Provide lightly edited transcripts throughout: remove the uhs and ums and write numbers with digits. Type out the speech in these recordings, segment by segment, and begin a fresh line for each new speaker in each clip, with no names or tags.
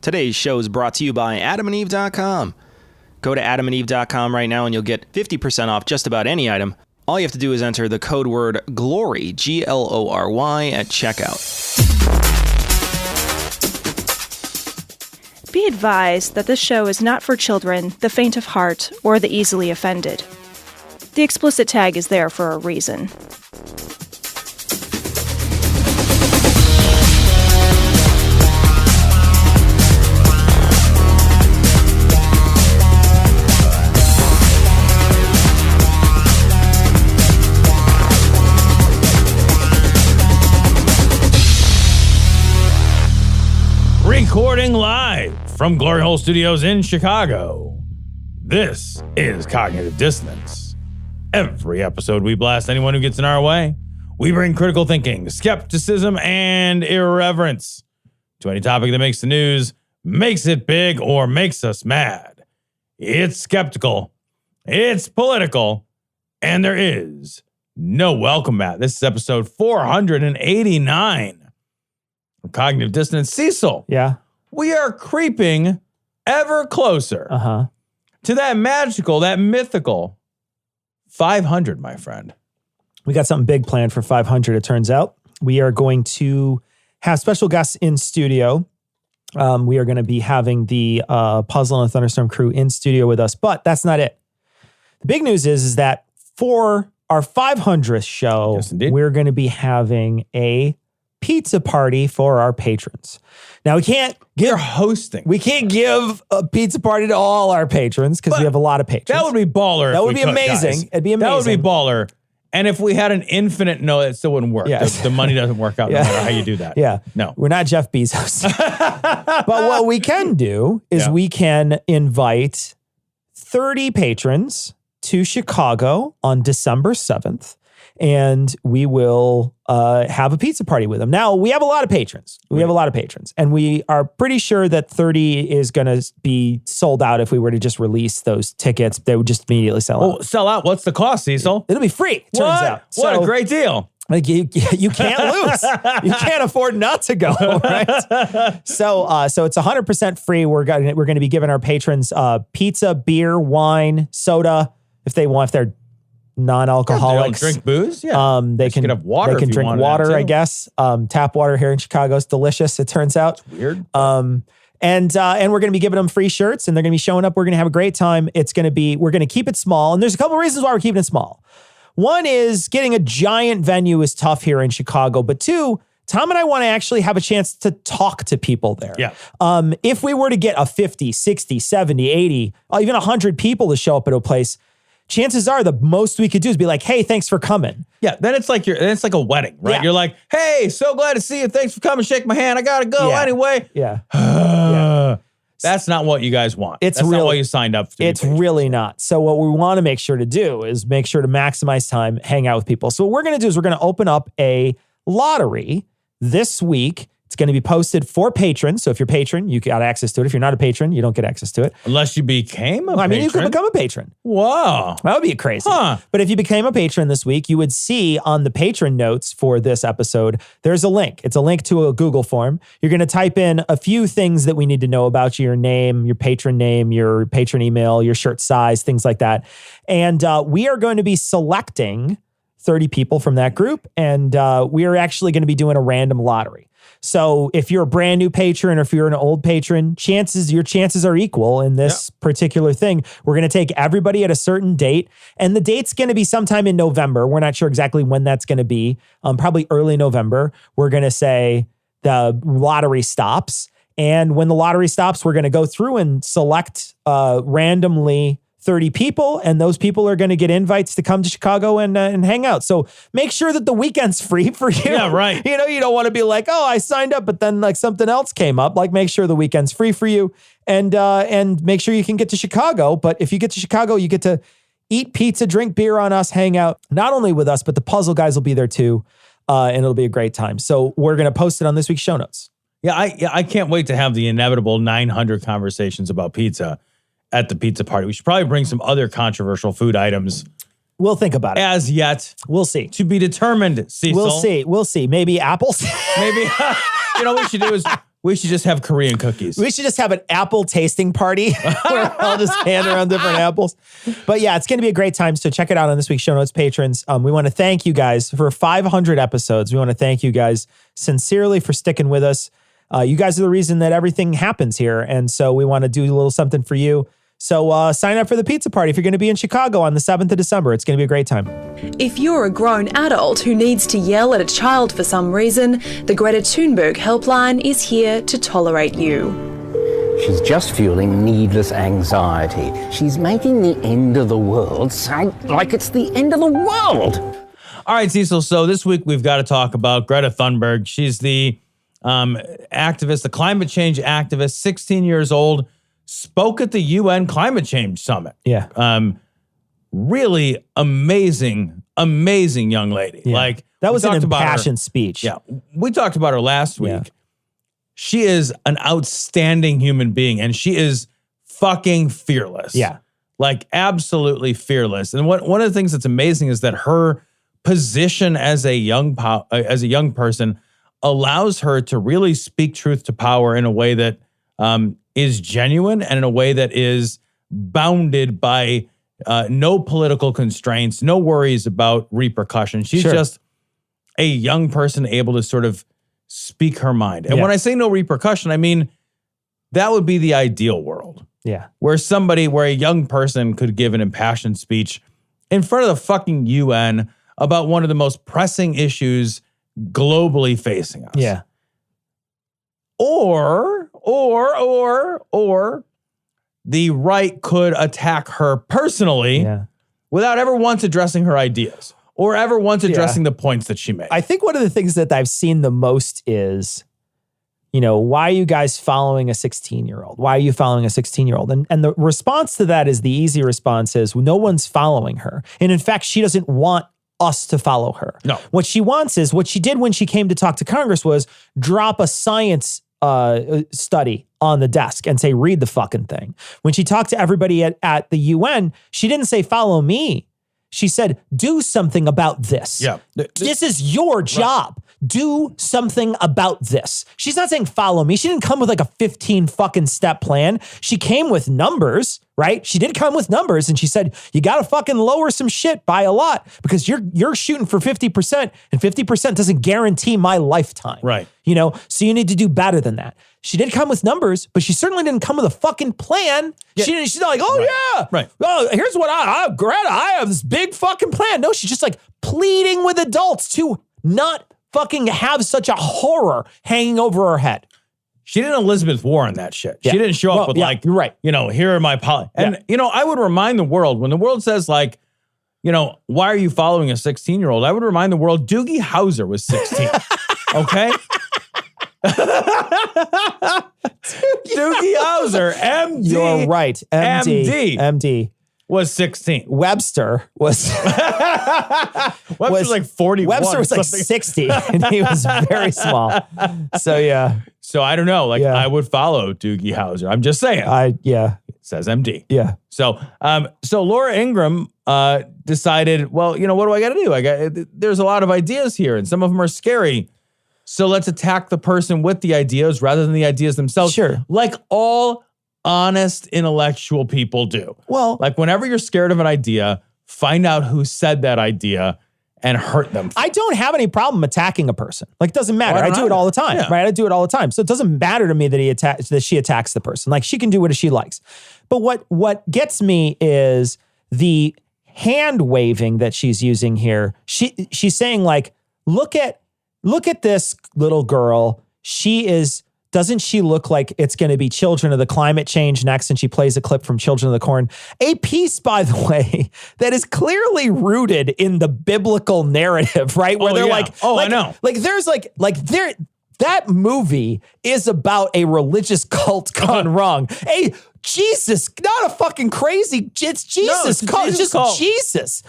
Today's show is brought to you by adamandeve.com. Go to adamandeve.com right now and you'll get 50% off just about any item. All you have to do is enter the code word GLORY, Glory, at checkout.
Be advised that this show is not for children, the faint of heart, or the easily offended. The explicit tag is there for a reason.
Recording live from Glory Hole Studios in Chicago. This is Cognitive Dissonance. Every episode we blast anyone who gets in our way. We bring critical thinking, skepticism, and irreverence to any topic that makes the news, makes it big, or makes us mad. It's skeptical, it's political, and there is no welcome mat. This is episode 489. Cognitive Dissonance. Cecil.
Yeah.
We are creeping ever closer to that magical, that mythical 500, my friend.
We got something big planned for 500, it turns out. We are going to have special guests in studio. We are going to be having the Puzzle and the Thunderstorm crew in studio with us, but that's not it. The big news is that for our 500th show,
yes, indeed,
we're going to be having a pizza party for our patrons. Now we can't give a pizza party to all our patrons because we have a lot of patrons.
That would be baller.
That would be amazing. Guys. It'd be amazing.
That would be baller. And if we had an infinite no, it still wouldn't work.
Yes.
The money doesn't work out no matter how you do that.
Yeah.
No.
We're not Jeff Bezos. But what we can do is we can invite 30 patrons to Chicago on December 7th. And we will have a pizza party with them. Now, we have a lot of patrons. And we are pretty sure that 30 is going to be sold out if we were to just release those tickets. They would just immediately sell out.
Sell out? What's the cost, Cecil?
It'll be free, it turns out.
What a great deal.
Like you can't lose. You can't afford not to go, right? So it's 100% free. We're going to be giving our patrons pizza, beer, wine, soda, if they're non-alcoholics.
They don't drink booze? Yeah.
They can
have water.
They can drink water, I guess. Tap water here in Chicago is delicious, it turns out.
It's weird.
And we're going to be giving them free shirts and they're going to be showing up. We're going to have a great time. We're going to keep it small. And there's a couple of reasons why we're keeping it small. One is getting a giant venue is tough here in Chicago. But two, Tom and I want to actually have a chance to talk to people there.
Yeah.
If we were to get a 50, 60, 70, 80, even 100 people to show up at a place, chances are the most we could do is be like, hey, thanks for coming.
Yeah, then it's like a wedding, right?
Yeah.
You're like, hey, so glad to see you. Thanks for coming. Shake my hand. I got to go anyway.
Yeah.
That's not what you guys want.
That's
not what you signed up to.
It's really not. So what we want to make sure to do is make sure to maximize time, hang out with people. So what we're going to do is we're going to open up a lottery this week. It's going to be posted for patrons. So if you're a patron, you got access to it. If you're not a patron, you don't get access to it.
Unless you became a patron.
I mean, you could become a patron.
Wow.
That would be crazy.
Huh.
But if you became a patron this week, you would see on the patron notes for this episode, there's a link. It's a link to a Google form. You're going to type in a few things that we need to know about you, your name, your patron email, your shirt size, things like that. And we are going to be selecting 30 people from that group. And we are actually going to be doing a random lottery. So if you're a brand new patron or if you're an old patron, your chances are equal in this particular thing. We're going to take everybody at a certain date, and the date's going to be sometime in November. We're not sure exactly when that's going to be, probably early November. We're going to say the lottery stops, and when the lottery stops, we're going to go through and select randomly 30 people, and those people are going to get invites to come to Chicago and hang out. So make sure that the weekend's free for you.
Yeah, right.
You know, you don't want to be like, oh, I signed up, but then like something else came up. Like make sure the weekend's free for you and make sure you can get to Chicago. But if you get to Chicago, you get to eat pizza, drink beer on us, hang out, not only with us, but the puzzle guys will be there too. And it'll be a great time. So we're going to post it on this week's show notes.
Yeah, I can't wait to have the inevitable 900 conversations about pizza at the pizza party. We should probably bring some other controversial food items
We'll think about it.
As yet.
We'll see.
To be determined, Cecil.
We'll see. Maybe apples.
Maybe, what we should do is we should just have Korean cookies.
We should just have an apple tasting party where I'll just hand around different apples. But yeah, it's going to be a great time. So check it out on this week's show notes, patrons. We want to thank you guys for 500 episodes. We want to thank you guys sincerely for sticking with us. You guys are the reason that everything happens here. And so we want to do a little something for you. So sign up for the pizza party if you're going to be in Chicago on the 7th of December. It's going to be a great time.
If you're a grown adult who needs to yell at a child for some reason, the Greta Thunberg helpline is here to tolerate you.
She's just fueling needless anxiety. She's making the end of the world sound like it's the end of the world.
All right, Cecil. So this week we've got to talk about Greta Thunberg. She's the activist, the climate change activist, 16 years old, spoke at the UN Climate Change Summit.
Yeah.
Really amazing young lady.
Yeah.
Like
that was an impassioned speech.
Yeah. We talked about her last week.
Yeah.
She is an outstanding human being and she is fucking fearless.
Yeah.
Like absolutely fearless. And one of the things that's amazing is that her position as a young person allows her to really speak truth to power in a way that is genuine and in a way that is bounded by no political constraints, no worries about repercussions. She's just a young person able to sort of speak her mind. And when I say no repercussion, I mean, that would be the ideal world.
Yeah.
Where a young person could give an impassioned speech in front of the fucking UN about one of the most pressing issues globally facing us.
Yeah.
Or the right could attack her personally without ever once addressing her ideas or ever once addressing the points that she made.
I think one of the things that I've seen the most is, why are you guys following a 16-year-old? Why are you following a 16-year-old? And the response to that is the easy response is no one's following her. And in fact, she doesn't want us to follow her.
No.
What she wants is, what she did when she came to talk to Congress was drop a science study on the desk and say, read the fucking thing. When she talked to everybody at the UN, she didn't say, follow me. She said, do something about this.
Yeah.
This is your job. Do something about this. She's not saying follow me. She didn't come with like a 15 fucking step plan. She came with numbers, right? She did come with numbers and she said, you got to fucking lower some shit by a lot because you're shooting for 50% and 50% doesn't guarantee my lifetime.
Right.
So you need to do better than that. She did come with numbers, but she certainly didn't come with a fucking plan. Yeah. She's not like,
Right.
Oh, here's what Greta, I have this big fucking plan. No, she's just like pleading with adults to not fucking have such a horror hanging over her head.
She didn't Elizabeth Warren that shit.
Yeah.
She didn't show up with
you're right.
Here are my policies. And, I would remind the world, when the world says like, why are you following a 16-year-old? I would remind the world, Doogie Howser was 16. Okay? Doogie Howser, MD.
You're right. MD.
Was 16.
Webster was
like 41.
Webster was like 60 and he was very small. So yeah.
So I don't know. I would follow Doogie Howser. I'm just saying. It says MD.
Yeah.
So Laura Ingraham decided, well, what do I got to do? There's a lot of ideas here and some of them are scary. So let's attack the person with the ideas rather than the ideas themselves.
Sure.
Like all honest intellectual people do.
Well,
like whenever you're scared of an idea, find out who said that idea and hurt them.
I don't have any problem attacking a person. Like, it doesn't matter. I do it all the time, right? I do it all the time. So it doesn't matter to me that she attacks the person. Like, she can do what she likes. But what gets me is the hand waving that she's using here. She's saying like, look at this little girl. Doesn't she look like it's going to be Children of the Climate Change next? And she plays a clip from Children of the Corn. A piece, by the way, that is clearly rooted in the biblical narrative, right? Where they're
I know.
That movie is about a religious cult gone wrong. Hey, Jesus, not a fucking crazy, it's Jesus. It's just Jesus.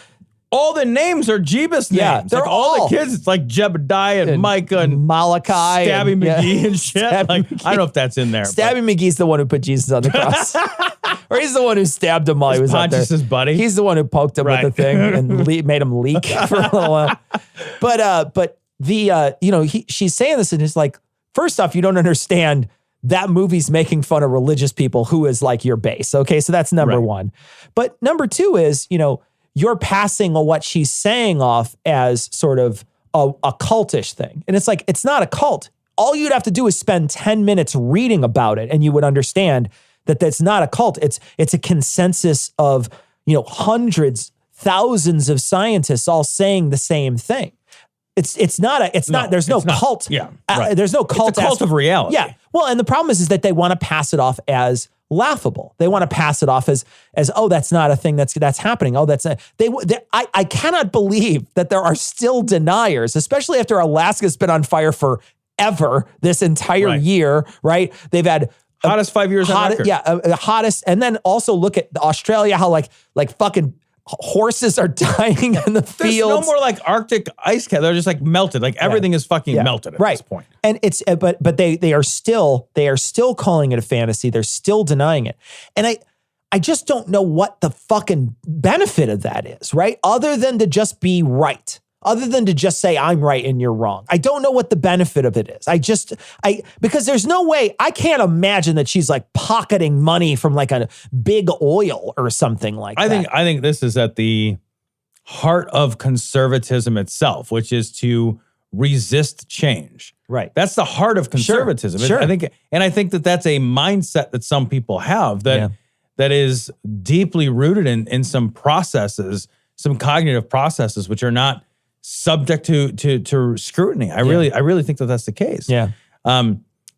All the names are Jeebus names.
Yeah, they're
like all the kids. It's like Jebediah and Micah and
Malachi,
Stabby McGee and shit. I don't know if that's in there.
Stabby McGee's the one who put Jesus on the cross. Or he's the one who stabbed him while he was up there.
Pontius's buddy.
He's the one who poked him with the thing and made him leak for a little while. But she's saying this and it's like, first off, you don't understand that movie's making fun of religious people who is like your base. Okay, so that's number one. But number two is, you're passing what she's saying off as sort of a cultish thing. And it's like, it's not a cult. All you'd have to do is spend 10 minutes reading about it and you would understand that that's not a cult. It's a consensus of, hundreds, thousands of scientists all saying the same thing. There's no cult.
Yeah.
There's no cult.
It's a cult of reality.
Yeah. Well, and the problem is that they want to pass it off as laughable. They want to pass it off as oh, that's not a thing that's happening. Oh, I cannot believe that there are still deniers, especially after Alaska's been on fire forever this entire year, right? They've had
hottest 5 years on record.
Yeah, hottest. And then also look at Australia, how like fucking horses are dying in the fields.
There's no more like Arctic ice cap. They're just like melted. Like everything is fucking melted at this point.
And it's but they are still calling it a fantasy. They're still denying it. And I just don't know what the fucking benefit of that is, right? Other than to just be right. Other than to just say I'm right and you're wrong. I don't know what the benefit of it is. Because there's no way, I can't imagine that she's like pocketing money from like a big oil or something like that.
I think this is at the heart of conservatism itself, which is to resist change.
Right.
That's the heart of conservatism.
Sure.
I think that that's a mindset that some people have that is deeply rooted in some processes, some cognitive processes, which are not subject to scrutiny. I really think that that's the case.
Yeah.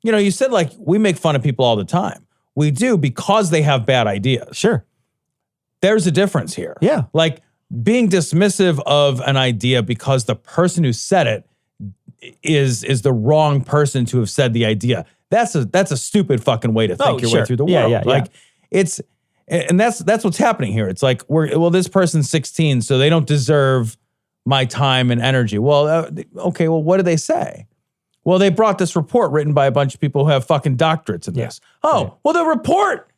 You said like we make fun of people all the time. We do because they have bad ideas.
Sure.
There's a difference here.
Yeah.
Like being dismissive of an idea because the person who said it is the wrong person to have said the idea. That's a stupid fucking way to think your way through the world. And that's what's happening here. It's like this person's 16, so they don't deserve my time and energy. Well, okay, well, what do they say? Well, they brought this report written by a bunch of people who have fucking doctorates in this. Oh, well, the report.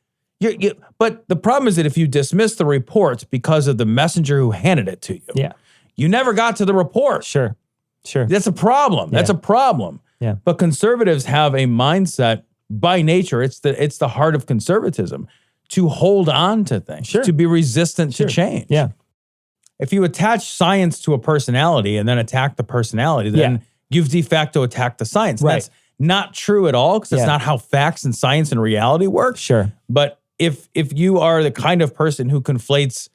But the problem is that if you dismiss the report because of the messenger who handed it to you, you never got to the report.
Sure.
That's a problem. That's a problem.
Yeah.
But conservatives have a mindset by nature. It's the heart of conservatism to hold on to things, to be resistant to change.
Yeah.
If you attach science to a personality and then attack the personality, then you've de facto attacked the science.
Right.
That's not true at all because that's not how facts and science and reality work.
Sure.
But if you are the kind of person who conflates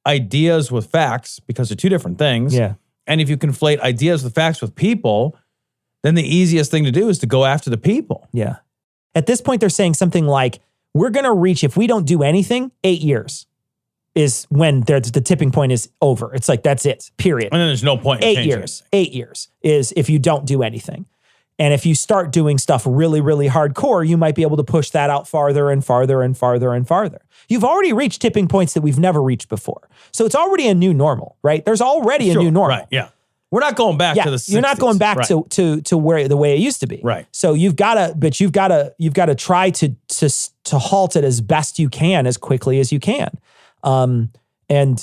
ideas with facts, because they're two different things, and if you conflate ideas with facts with people, then the easiest thing to do is to go after the people.
Yeah. At this point, they're saying something like, we're going to reach, if we don't do anything, 8 years. Is when the tipping point is over. It's like, that's it, period.
And then there's no point in
8 years. 8 years is if you don't do anything. And if you start doing stuff really, really hardcore, you might be able to push that out farther and farther and farther and farther. You've already reached tipping points that we've never reached before. So it's already a new normal, right? There's already a new normal.
Right, yeah. We're not going back to the 60s.
You're not going back to where the way it used to be.
Right.
So you've got to try to halt it as best you can, as quickly as you can. And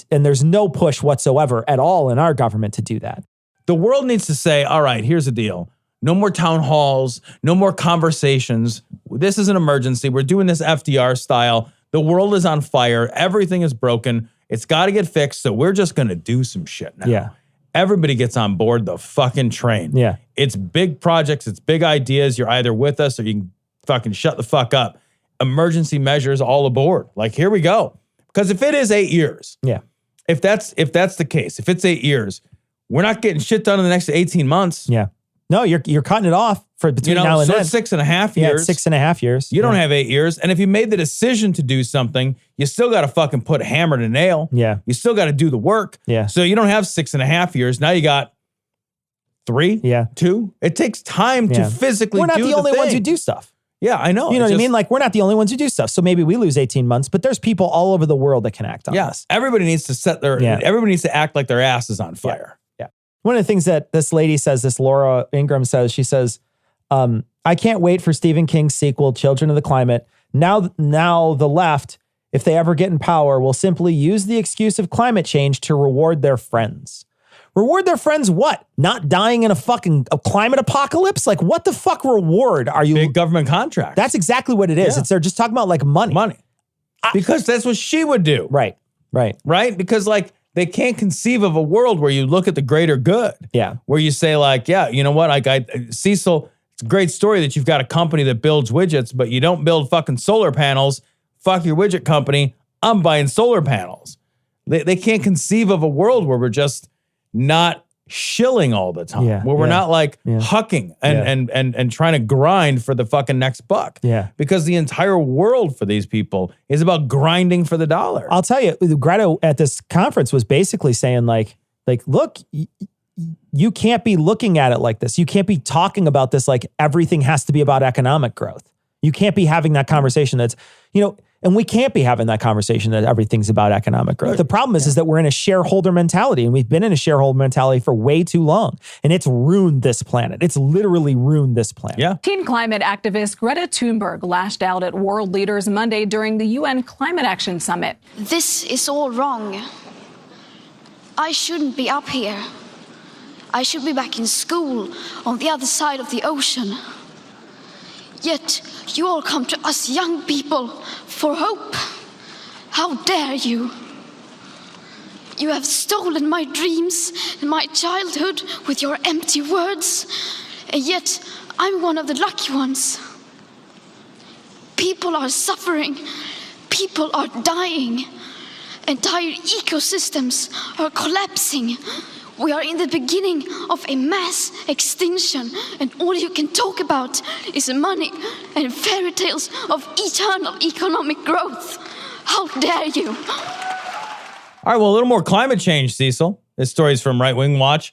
there's no push whatsoever at all in our government to do that.
The world needs to say, all right, here's the deal. No more town halls, no more conversations. This is an emergency. We're doing this FDR style. The world is on fire. Everything is broken. It's got to get fixed. So we're just going to do some shit now.
Yeah.
Everybody gets on board the fucking train.
Yeah.
It's big projects. It's big ideas. You're either with us or you can fucking shut the fuck up. Emergency measures all aboard. Like, here we go. Because if it is 8 years, if that's the case, if it's 8 years, we're not getting shit done in the next 18 months.
Yeah. No, you're cutting it off for between now and then.
It's 6.5 years.
6.5 years.
You don't have 8 years. And if you made the decision to do something, you still got to fucking put hammer to nail.
Yeah.
You still got to do the work.
Yeah.
So you don't have 6.5 years. Now you got 3, 2. It takes time to physically do the thing.
We're not the only ones who do stuff.
Yeah, I know.
You know what I mean? Like, we're not the only ones who do stuff. So maybe we lose 18 months, but there's people all over the world that can act on this.
Everybody needs to everybody needs to act like their ass is on fire.
Yeah. One of the things that this lady says, this Laura Ingraham says, she says, I can't wait for Stephen King's sequel, Children of the Climate. Now the left if they ever get in power, will simply use the excuse of climate change to reward their friends. Reward their friends what? Not dying in a climate apocalypse? Like, what the fuck reward are you?
Big government contract.
That's exactly what it is.
Yeah.
They're just talking about like money.
Because that's what she would do.
Right.
Because like they can't conceive of a world where you look at the greater good.
Yeah.
Where you say like, yeah, you know what? Cecil, it's a great story that you've got a company that builds widgets, but you don't build fucking solar panels. Fuck your widget company. I'm buying solar panels. They can't conceive of a world where we're just not shilling all the time, where we're not like hucking and trying to grind for the fucking next buck.
Yeah.
Because the entire world for these people is about grinding for the dollar.
I'll tell you, Greta at this conference was basically saying like, look, you can't be looking at it like this. You can't be talking about this like everything has to be about economic growth. You can't be having that conversation that's, and we can't be having that conversation that everything's about economic growth. The problem is that we're in a shareholder mentality, and we've been in a shareholder mentality for way too long. And it's ruined this planet. It's literally ruined this planet.
Yeah.
Teen climate activist Greta Thunberg lashed out at world leaders Monday during the UN Climate Action Summit.
This is all wrong. I shouldn't be up here. I should be back in school on the other side of the ocean. Yet you all come to us young people for hope. How dare you? You have stolen my dreams and my childhood with your empty words, and yet I'm one of the lucky ones. People are suffering. People are dying. Entire ecosystems are collapsing. We are in the beginning of a mass extinction, and all you can talk about is money and fairy tales of eternal economic growth. How dare you?
All right, well, a little more climate change, Cecil. This story's from Right Wing Watch.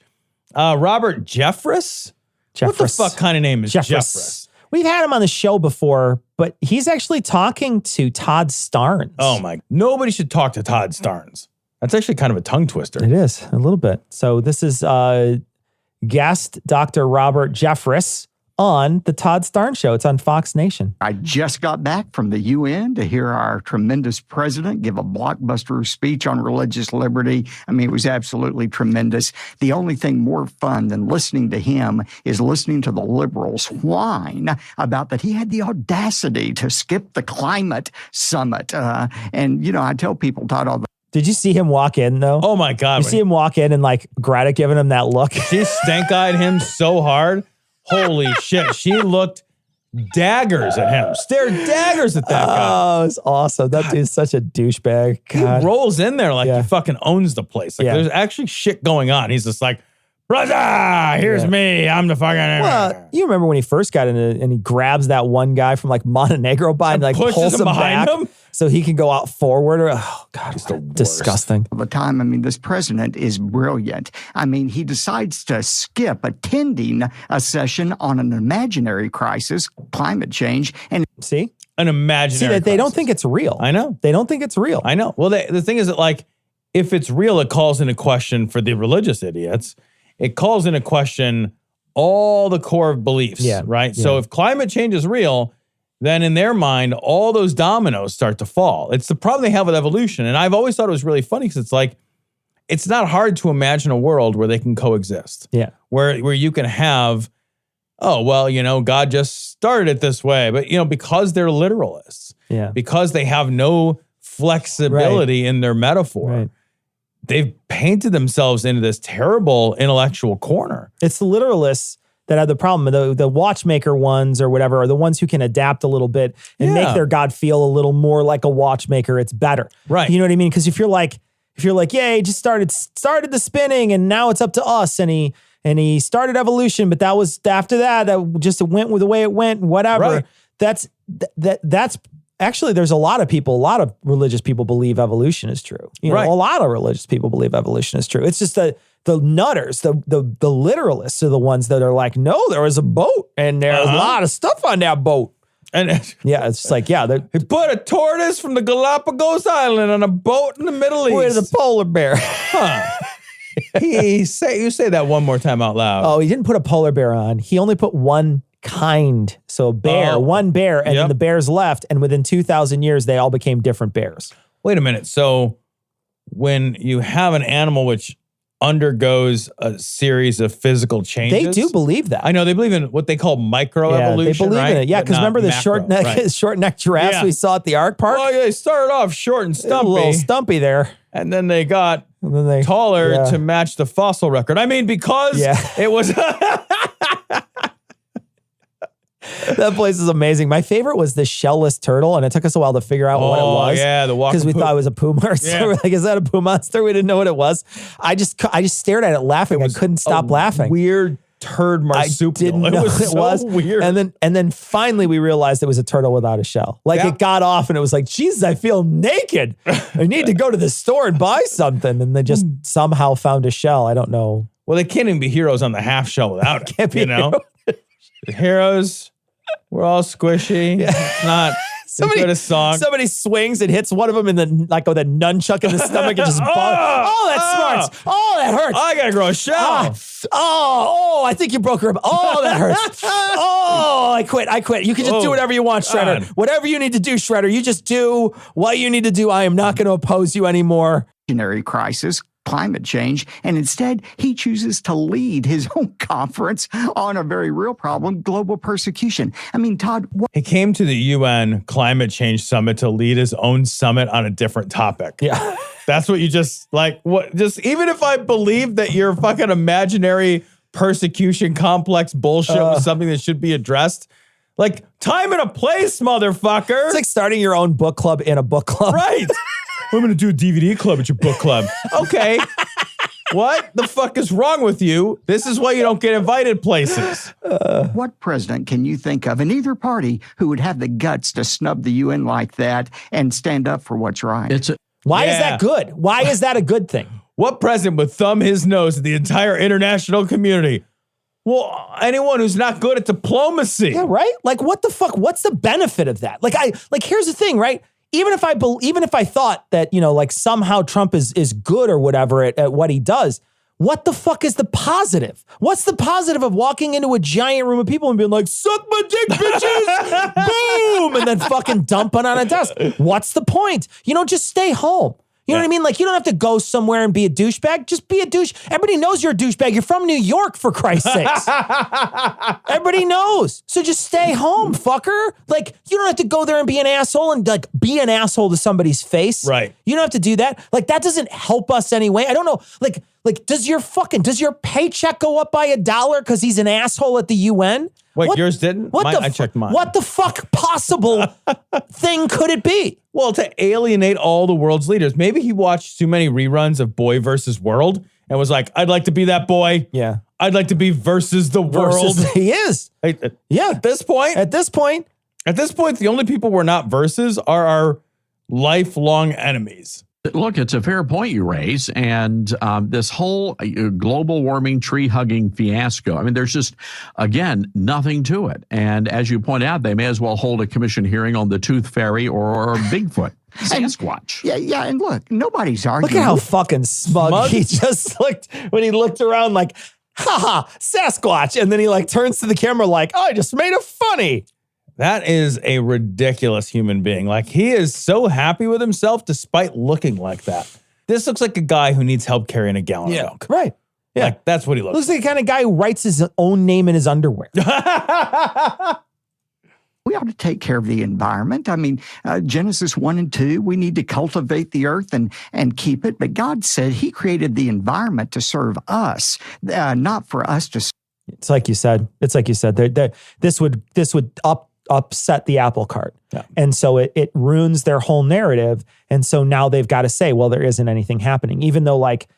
Robert Jeffress? What the fuck kind of name is Jeffress?
We've had him on the show before, but he's actually talking to Todd Starnes.
Oh my, nobody should talk to Todd Starnes. That's actually kind of a tongue twister.
It is, a little bit. So this is guest Dr. Robert Jeffress on the Todd Starnes Show. It's on Fox Nation.
I just got back from the UN to hear our tremendous president give a blockbuster speech on religious liberty. I mean, it was absolutely tremendous. The only thing more fun than listening to him is listening to the liberals whine about that he had the audacity to skip the climate summit. And, I tell people, Todd, all the
Did you see him walk in, though?
Oh, my God.
You see him walk in and, like, Greta giving him that look?
She stank-eyed him so hard. Holy shit. She looked daggers at him. Stared daggers at that guy.
Oh, it's awesome. That dude's such a douchebag. God.
He rolls in there like he fucking owns the place. Like there's actually shit going on. He's just like, brother, here's me. I'm the fucking...
Well, you remember when he first got in and he grabs that one guy from like Montenegro by and like pulls him back so he can go out forward. Oh, God, it's disgusting.
All the time. I mean, this president is brilliant. I mean, he decides to skip attending a session on an imaginary crisis, climate change. And
see?
An imaginary
crisis. They don't think it's real.
I know.
They don't think it's real.
I know. Well, the thing is that, like, if it's real, it calls into question for the religious idiots. It calls into question all the core beliefs, right? Yeah. So if climate change is real, then in their mind, all those dominoes start to fall. It's the problem they have with evolution. And I've always thought it was really funny because it's like, it's not hard to imagine a world where they can coexist.
Yeah.
Where you can have, oh, well, God just started it this way. But, because they're literalists, because they have no flexibility in their metaphor,
right.
They've painted themselves into this terrible intellectual corner.
It's the literalists that have the problem. The watchmaker ones or whatever are the ones who can adapt a little bit and make their God feel a little more like a watchmaker. It's better.
Right.
You know what I mean? Because if you're like, yeah, he just started the spinning and now it's up to us and he started evolution, but that was after that just went with the way it went and whatever.
Right.
That's actually, there's a lot of religious people believe evolution is true. A lot of religious people believe evolution is true. It's just the nutters, the literalists are the ones that are like, no, there was a boat and there's a lot of stuff on that boat.
And
it's just like,
he put a tortoise from the Galapagos Island on a boat in the Middle East.
With a polar bear.
You say that one more time out loud.
Oh, he didn't put a polar bear on. He only put one kind. So a bear, one bear, and then the bears left. And within 2,000 years, they all became different bears.
Wait a minute. So when you have an animal which undergoes a series of physical changes.
They do believe that.
I know they believe in what they call microevolution.
Yeah, they believe in it. Yeah, because remember the short neck giraffes we saw at the Ark Park?
Well, they started off short and stumpy.
A little stumpy there.
And then they got taller to match the fossil record. I mean, because it was...
That place is amazing. My favorite was the shellless turtle, and it took us a while to figure out what it was.
Yeah, the walk
because we thought it was a poo monster.
Yeah.
We're like, is that a poo monster? We didn't know what it was. I just stared at it laughing. I couldn't stop laughing.
Weird turd marsupial.
I didn't know
it was so weird.
And then finally we realized it was a turtle without a shell. Like it got off and it was like, Jesus, I feel naked. I need to go to the store and buy something. And they just somehow found a shell. I don't know.
Well, they can't even be heroes on the half shell without it.
Can't be
The heroes. We're all squishy. Yeah. It's not a song.
Somebody swings and hits one of them in the with a nunchuck in the stomach and just that smarts. Oh, that hurts.
I gotta grow a shell.
I think you broke her. Oh, that hurts. I quit. You can just do whatever you want, Shredder.
God.
Whatever you need to do, Shredder. You just do what you need to do. I am not going to oppose you anymore.
Crisis, climate change, and instead he chooses to lead his own conference on a very real problem, global persecution. I mean, Todd,
he came to the UN Climate Change Summit to lead his own summit on a different topic.
Yeah.
That's what you just even if I believe that your fucking imaginary persecution complex bullshit was something that should be addressed, like time and a place, motherfucker.
It's like starting your own book club in a book club.
Right. I'm going to do a DVD club at your book club. Okay. What the fuck is wrong with you? This is why you don't get invited places.
What president can you think of in either party who would have the guts to snub the UN like that and stand up for what's right?
Why is that good? Why is that a good thing?
What president would thumb his nose at the entire international community? Well, anyone who's not good at diplomacy.
Yeah, right? Like, what the fuck? What's the benefit of that? Here's the thing, right? Even if I thought that, somehow Trump is good or whatever at what he does, what the fuck is the positive? What's the positive of walking into a giant room of people and being like, suck my dick, bitches, boom, and then fucking dumping on a desk? What's the point? Just stay home. You know what I mean? Like, you don't have to go somewhere and be a douchebag. Just be a douche. Everybody knows you're a douchebag. You're from New York, for Christ's sakes. Everybody knows. So just stay home, fucker. Like, you don't have to go there and be an asshole and, be an asshole to somebody's face.
Right.
You don't have to do that. Like, that doesn't help us anyway. I don't know. Like, does your paycheck go up by $1 because he's an asshole at the UN?
Wait, yours didn't? I checked mine.
What the fuck possible thing could it be?
Well, to alienate all the world's leaders. Maybe he watched too many reruns of Boy versus World and was like, I'd like to be that boy.
Yeah.
I'd like to be versus the world.
He is.
Yeah. At this point, the only people we're not versus are our lifelong enemies.
Look, it's a fair point you raise. And this whole global warming, tree-hugging fiasco, I mean, there's just, again, nothing to it. And as you point out, they may as well hold a commission hearing on the Tooth Fairy or Bigfoot. Sasquatch.
Yeah, and look, nobody's arguing.
Look at how fucking smug he just looked when he looked around like, haha, Sasquatch. And then he turns to the camera like, oh, I just made it funny.
That is a ridiculous human being. Like, he is so happy with himself despite looking like that. This looks like a guy who needs help carrying a gallon of milk.
Right. Yeah.
Like, that's what he looks
like. The kind of guy who writes his own name in his underwear.
We ought to take care of the environment. I mean, Genesis 1 and 2, we need to cultivate the earth and keep it. But God said he created the environment to serve us, not for us to serve.
It's like you said. This would upset the apple cart. Yeah. And so it ruins their whole narrative. And so now they've got to say, well, there isn't anything happening, even though like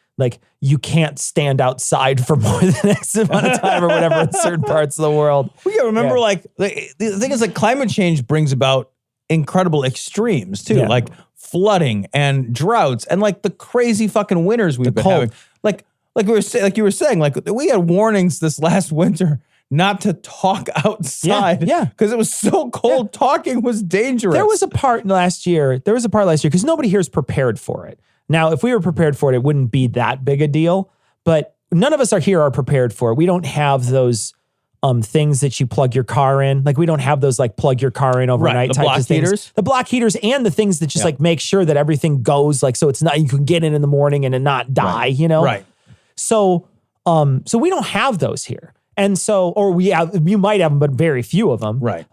you can't stand outside for more than X amount of time or whatever in certain parts of the world.
Well, yeah, remember, the thing is, climate change brings about incredible extremes too, like flooding and droughts and the crazy fucking winters we've been having. Like you were saying, we had warnings this last winter not to talk outside.
Yeah.
Because it was so cold. Yeah. Talking was dangerous.
There was a part last year because nobody here is prepared for it. Now, if we were prepared for it, it wouldn't be that big a deal. But none of us are prepared for it. We don't have those things that you plug your car in. Like we don't have those like plug your car in overnight
the
types
block
of things.
heaters.
The block heaters and the things that just like make sure that everything goes like, so it's not, you can get in the morning and not die, you know?
Right.
So we don't have those here. And so, or you might have them, but very few of them.
Right.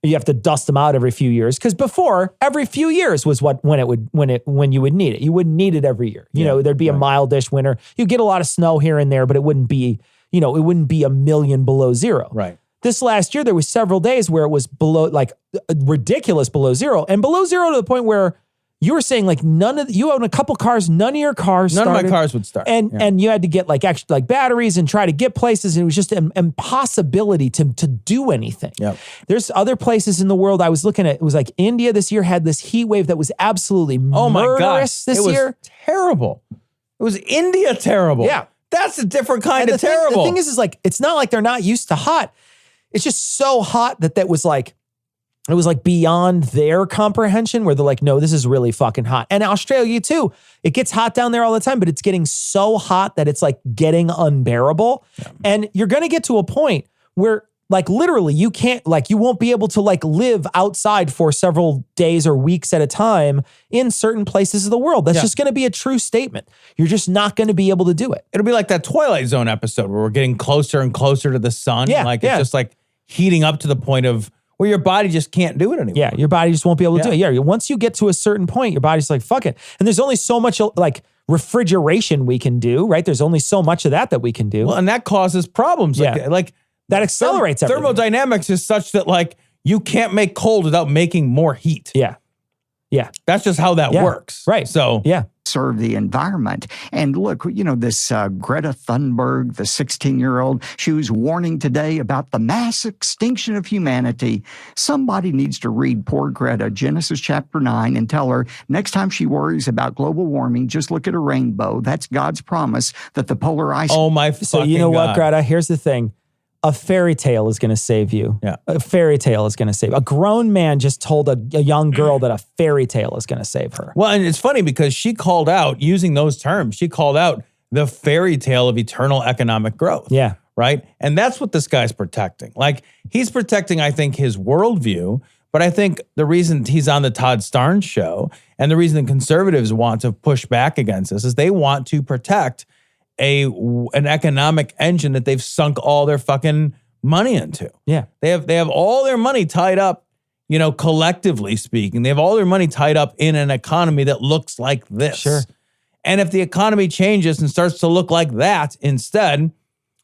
You have to dust them out every few years. Cause before every few years was when you would need it. You wouldn't need it every year. You know, there'd be a mildish winter. You get a lot of snow here and there, but it wouldn't be, you know, it wouldn't be a million below zero.
Right.
This last year, there was several days where it was below, like ridiculous below zero, and below zero to the point where you were saying like you own a couple cars, none of your cars started.
None of my cars would start.
And you had to get like extra like batteries and try to get places. And it was just an impossibility to do anything.
Yep.
There's other places in the world I was looking at. It was like India this year had this heat wave that was absolutely murderous this year.
It was terrible. It was India terrible.
Yeah.
That's a different kind of
The
terrible.
thing is like, it's not like they're not used to hot. It's just so hot that was like, it was like beyond their comprehension where they're like, no, this is really fucking hot. And Australia too, it gets hot down there all the time, but it's getting so hot that it's like getting unbearable. Yeah. And you're going to get to a point where like literally you can't, like you won't be able to like live outside for several days or weeks at a time in certain places of the world. That's just going to be a true statement. You're just not going to be able to do it.
It'll be like that Twilight Zone episode where we're getting closer and closer to the sun.
Yeah,
Like it's just like heating up to the point of where your body just can't do it anymore.
Yeah, your body just won't be able to do it. Yeah, once you get to a certain point, your body's like, fuck it. And there's only so much like refrigeration we can do, right? There's only so much of that we can do.
Well, and that causes problems. Like
that accelerates everything.
Thermodynamics is such that like you can't make cold without making more heat.
Yeah. Yeah.
That's just how that works.
Right.
So,
serve the environment. And look, you know, this Greta Thunberg, the 16-year-old, she was warning today about the mass extinction of humanity. Somebody needs to read poor Greta Genesis chapter 9 and tell her next time she worries about global warming, just look at a rainbow. That's God's promise that the polar ice.
Oh my fucking
So you know
God.
what, Greta? Here's the thing. A fairy tale is going to save you.
Yeah.
A fairy tale is going to save. A grown man just told a young girl that a fairy tale is going to save her.
Well, and it's funny because she called out, using those terms, she called out the fairy tale of eternal economic growth.
Yeah.
Right? And that's what this guy's protecting. Like, he's protecting, I think, his worldview. But I think the reason he's on the Todd Starnes show and the reason the conservatives want to push back against this is they want to protect an economic engine that they've sunk all their fucking money into.
Yeah.
They have all their money tied up, you know, collectively speaking. They have all their money tied up in an economy that looks like this.
Sure.
And if the economy changes and starts to look like that instead,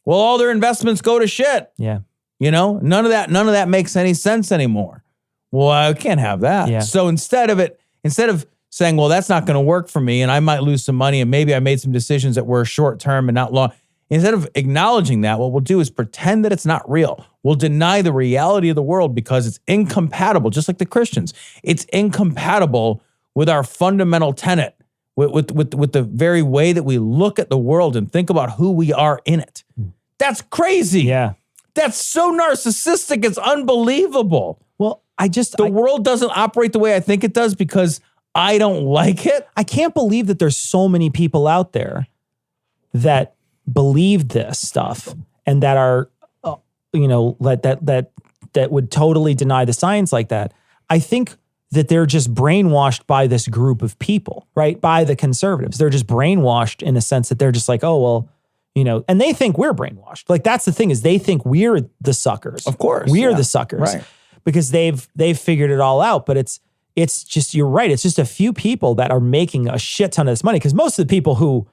well, all their investments go to shit.
Yeah.
You know, none of that makes any sense anymore. Well, I can't have that.
Yeah.
So instead of saying, well, that's not going to work for me and I might lose some money and maybe I made some decisions that were short term and not long. Instead of acknowledging that, what we'll do is pretend that it's not real. We'll deny the reality of the world because it's incompatible, just like the Christians. It's incompatible with our fundamental tenet, with the very way that we look at the world and think about who we are in it. That's crazy.
Yeah.
That's so narcissistic. It's unbelievable.
Well,
The world doesn't operate the way I think it does because I don't like it.
I can't believe that there's so many people out there that believe this stuff and that are, that would totally deny the science like that. I think that they're just brainwashed by this group of people, right? By the conservatives. They're just brainwashed in a sense that they're just like, oh, well, you know, and they think we're brainwashed. Like that's the thing is they think we're the suckers.
Of course.
We're the suckers.
Right.
Because they've figured it all out. But it's just, you're right. It's just a few people that are making a shit ton of this money. Because most of the people who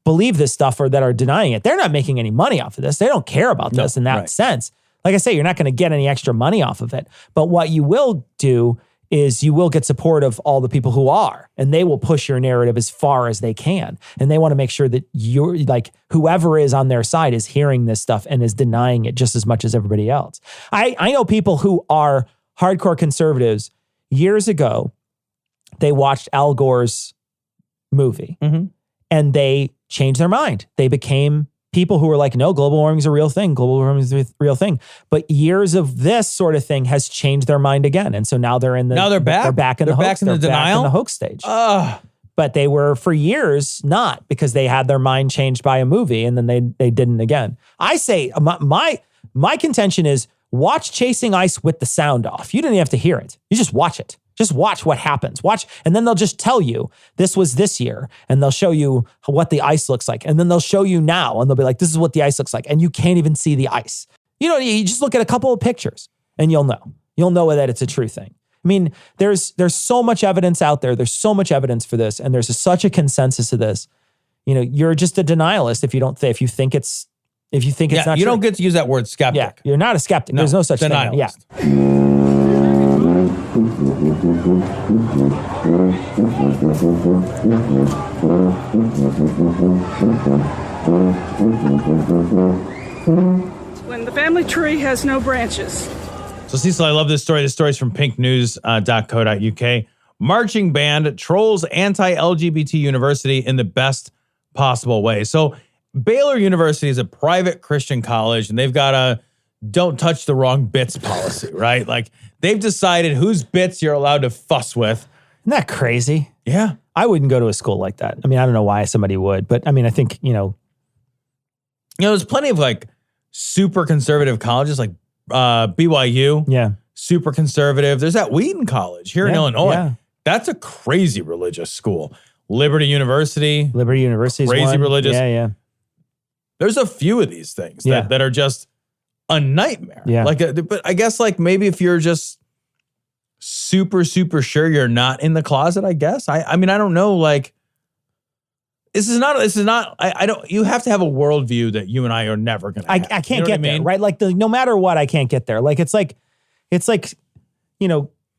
believe this stuff or that are denying it, they're not making any money off of this. They don't care about this in that sense. Like I say, you're not going to get any extra money off of it. But what you will do is you will get support of all the people who are, and they will push your narrative as far as they can. And they want to make sure that you're like, whoever is on their side is hearing this stuff and is denying it just as much as everybody else. I know people who are hardcore conservatives. Years ago, they watched Al Gore's movie and they changed their mind. They became people who were like, no, global warming is a real thing. Global warming is a real thing. But years of this sort of thing has changed their mind again. And so now they're in the...
Now they're back?
They're back in the hoax.
They're back in the denial?
Back in the hoax stage. But they were for years not, because they had their mind changed by a movie and then they didn't again. I say My contention is watch Chasing Ice with the sound off. You didn't even have to hear it. You just watch it. Just watch what happens. Watch, and then they'll just tell you this was this year, and they'll show you what the ice looks like, and then they'll show you now, and they'll be like, "This is what the ice looks like," and you can't even see the ice. You just look at a couple of pictures, and you'll know. You'll know that it's a true thing. I mean, there's so much evidence out there. There's so much evidence for this, and there's such a consensus of this. You're just a denialist if you think it's not true.
You don't get to use that word skeptic.
Yeah, you're not a skeptic. There's no such
denialist.
thing. Yeah.
When the family tree has no branches.
So Cecil, I love this story. This story is from pinknews.co.uk. Marching band trolls anti-LGBT university in the best possible way. So Baylor University is a private Christian college, and they've got a don't touch the wrong bits policy, right? Like they've decided whose bits you're allowed to fuss with.
Isn't that crazy?
Yeah.
I wouldn't go to a school like that. I mean, I don't know why somebody would, but I mean, I think,
there's plenty of like super conservative colleges like BYU.
Yeah.
Super conservative. There's that Wheaton College here in Illinois.
Yeah.
That's a crazy religious school. Liberty University.
Is
crazy
one.
religious.
Yeah.
There's a few of these things that are just a nightmare.
Yeah.
But I guess like maybe if you're just super, super sure you're not in the closet, I guess. I mean, I don't know. Like, this is not, I don't, you have to have a worldview that you and I are never going to have.
I can't get there, right? Like no matter what, I can't get there. Like, it's like,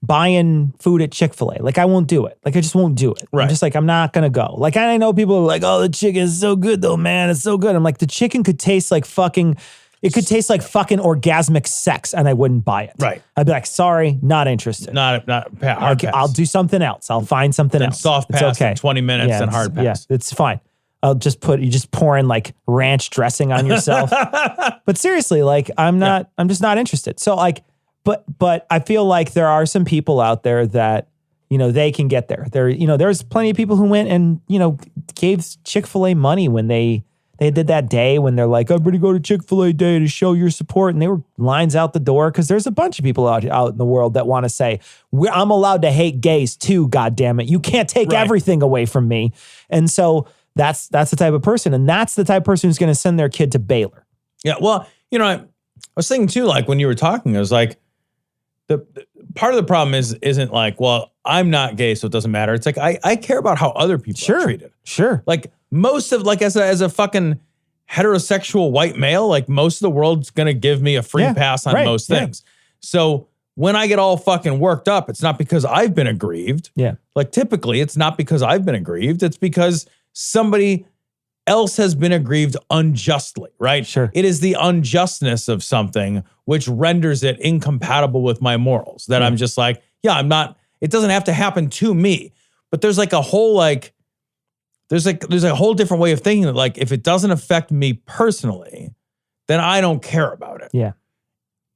buying food at Chick-fil-A. Like, I won't do it. Like, I just won't do it.
Right.
I'm just like, I'm not going to go. Like, I know people are like, oh, the chicken is so good though, man. It's so good. I'm like, the chicken could taste like fucking orgasmic sex, and I wouldn't buy it.
Right.
I'd be like, sorry, not interested.
Not hard pass.
I'll do something else. I'll find something else.
Soft pass in 20 minutes and hard pass.
Yeah, it's fine. I'll just pouring like ranch dressing on yourself. But seriously, like I'm just not interested. So like, but I feel like there are some people out there that, they can get there. There's plenty of people who went and, gave Chick-fil-A money when they did that day when they're like, I'm going to go to Chick-fil-A day to show your support. And they were lines out the door because there's a bunch of people out in the world that want to say, I'm allowed to hate gays too, goddammit. You can't take everything away from me. And so that's the type of person. And that's the type of person who's going to send their kid to Baylor.
Yeah. Well, I was thinking too, like when you were talking, I was like, the part of the problem isn't like, well, I'm not gay, so it doesn't matter. It's like, I care about how other people are treated.
Sure.
Like most of, like as a fucking heterosexual white male, like most of the world's going to give me a free pass on most things. So when I get all fucking worked up, it's not because I've been aggrieved.
Yeah.
Like typically it's not because I've been aggrieved. It's because somebody else has been aggrieved unjustly, right?
Sure.
It is the unjustness of something which renders it incompatible with my morals that I'm just like, I'm not, it doesn't have to happen to me. But there's like a whole there's a whole different way of thinking that like, if it doesn't affect me personally, then I don't care about it.
Yeah.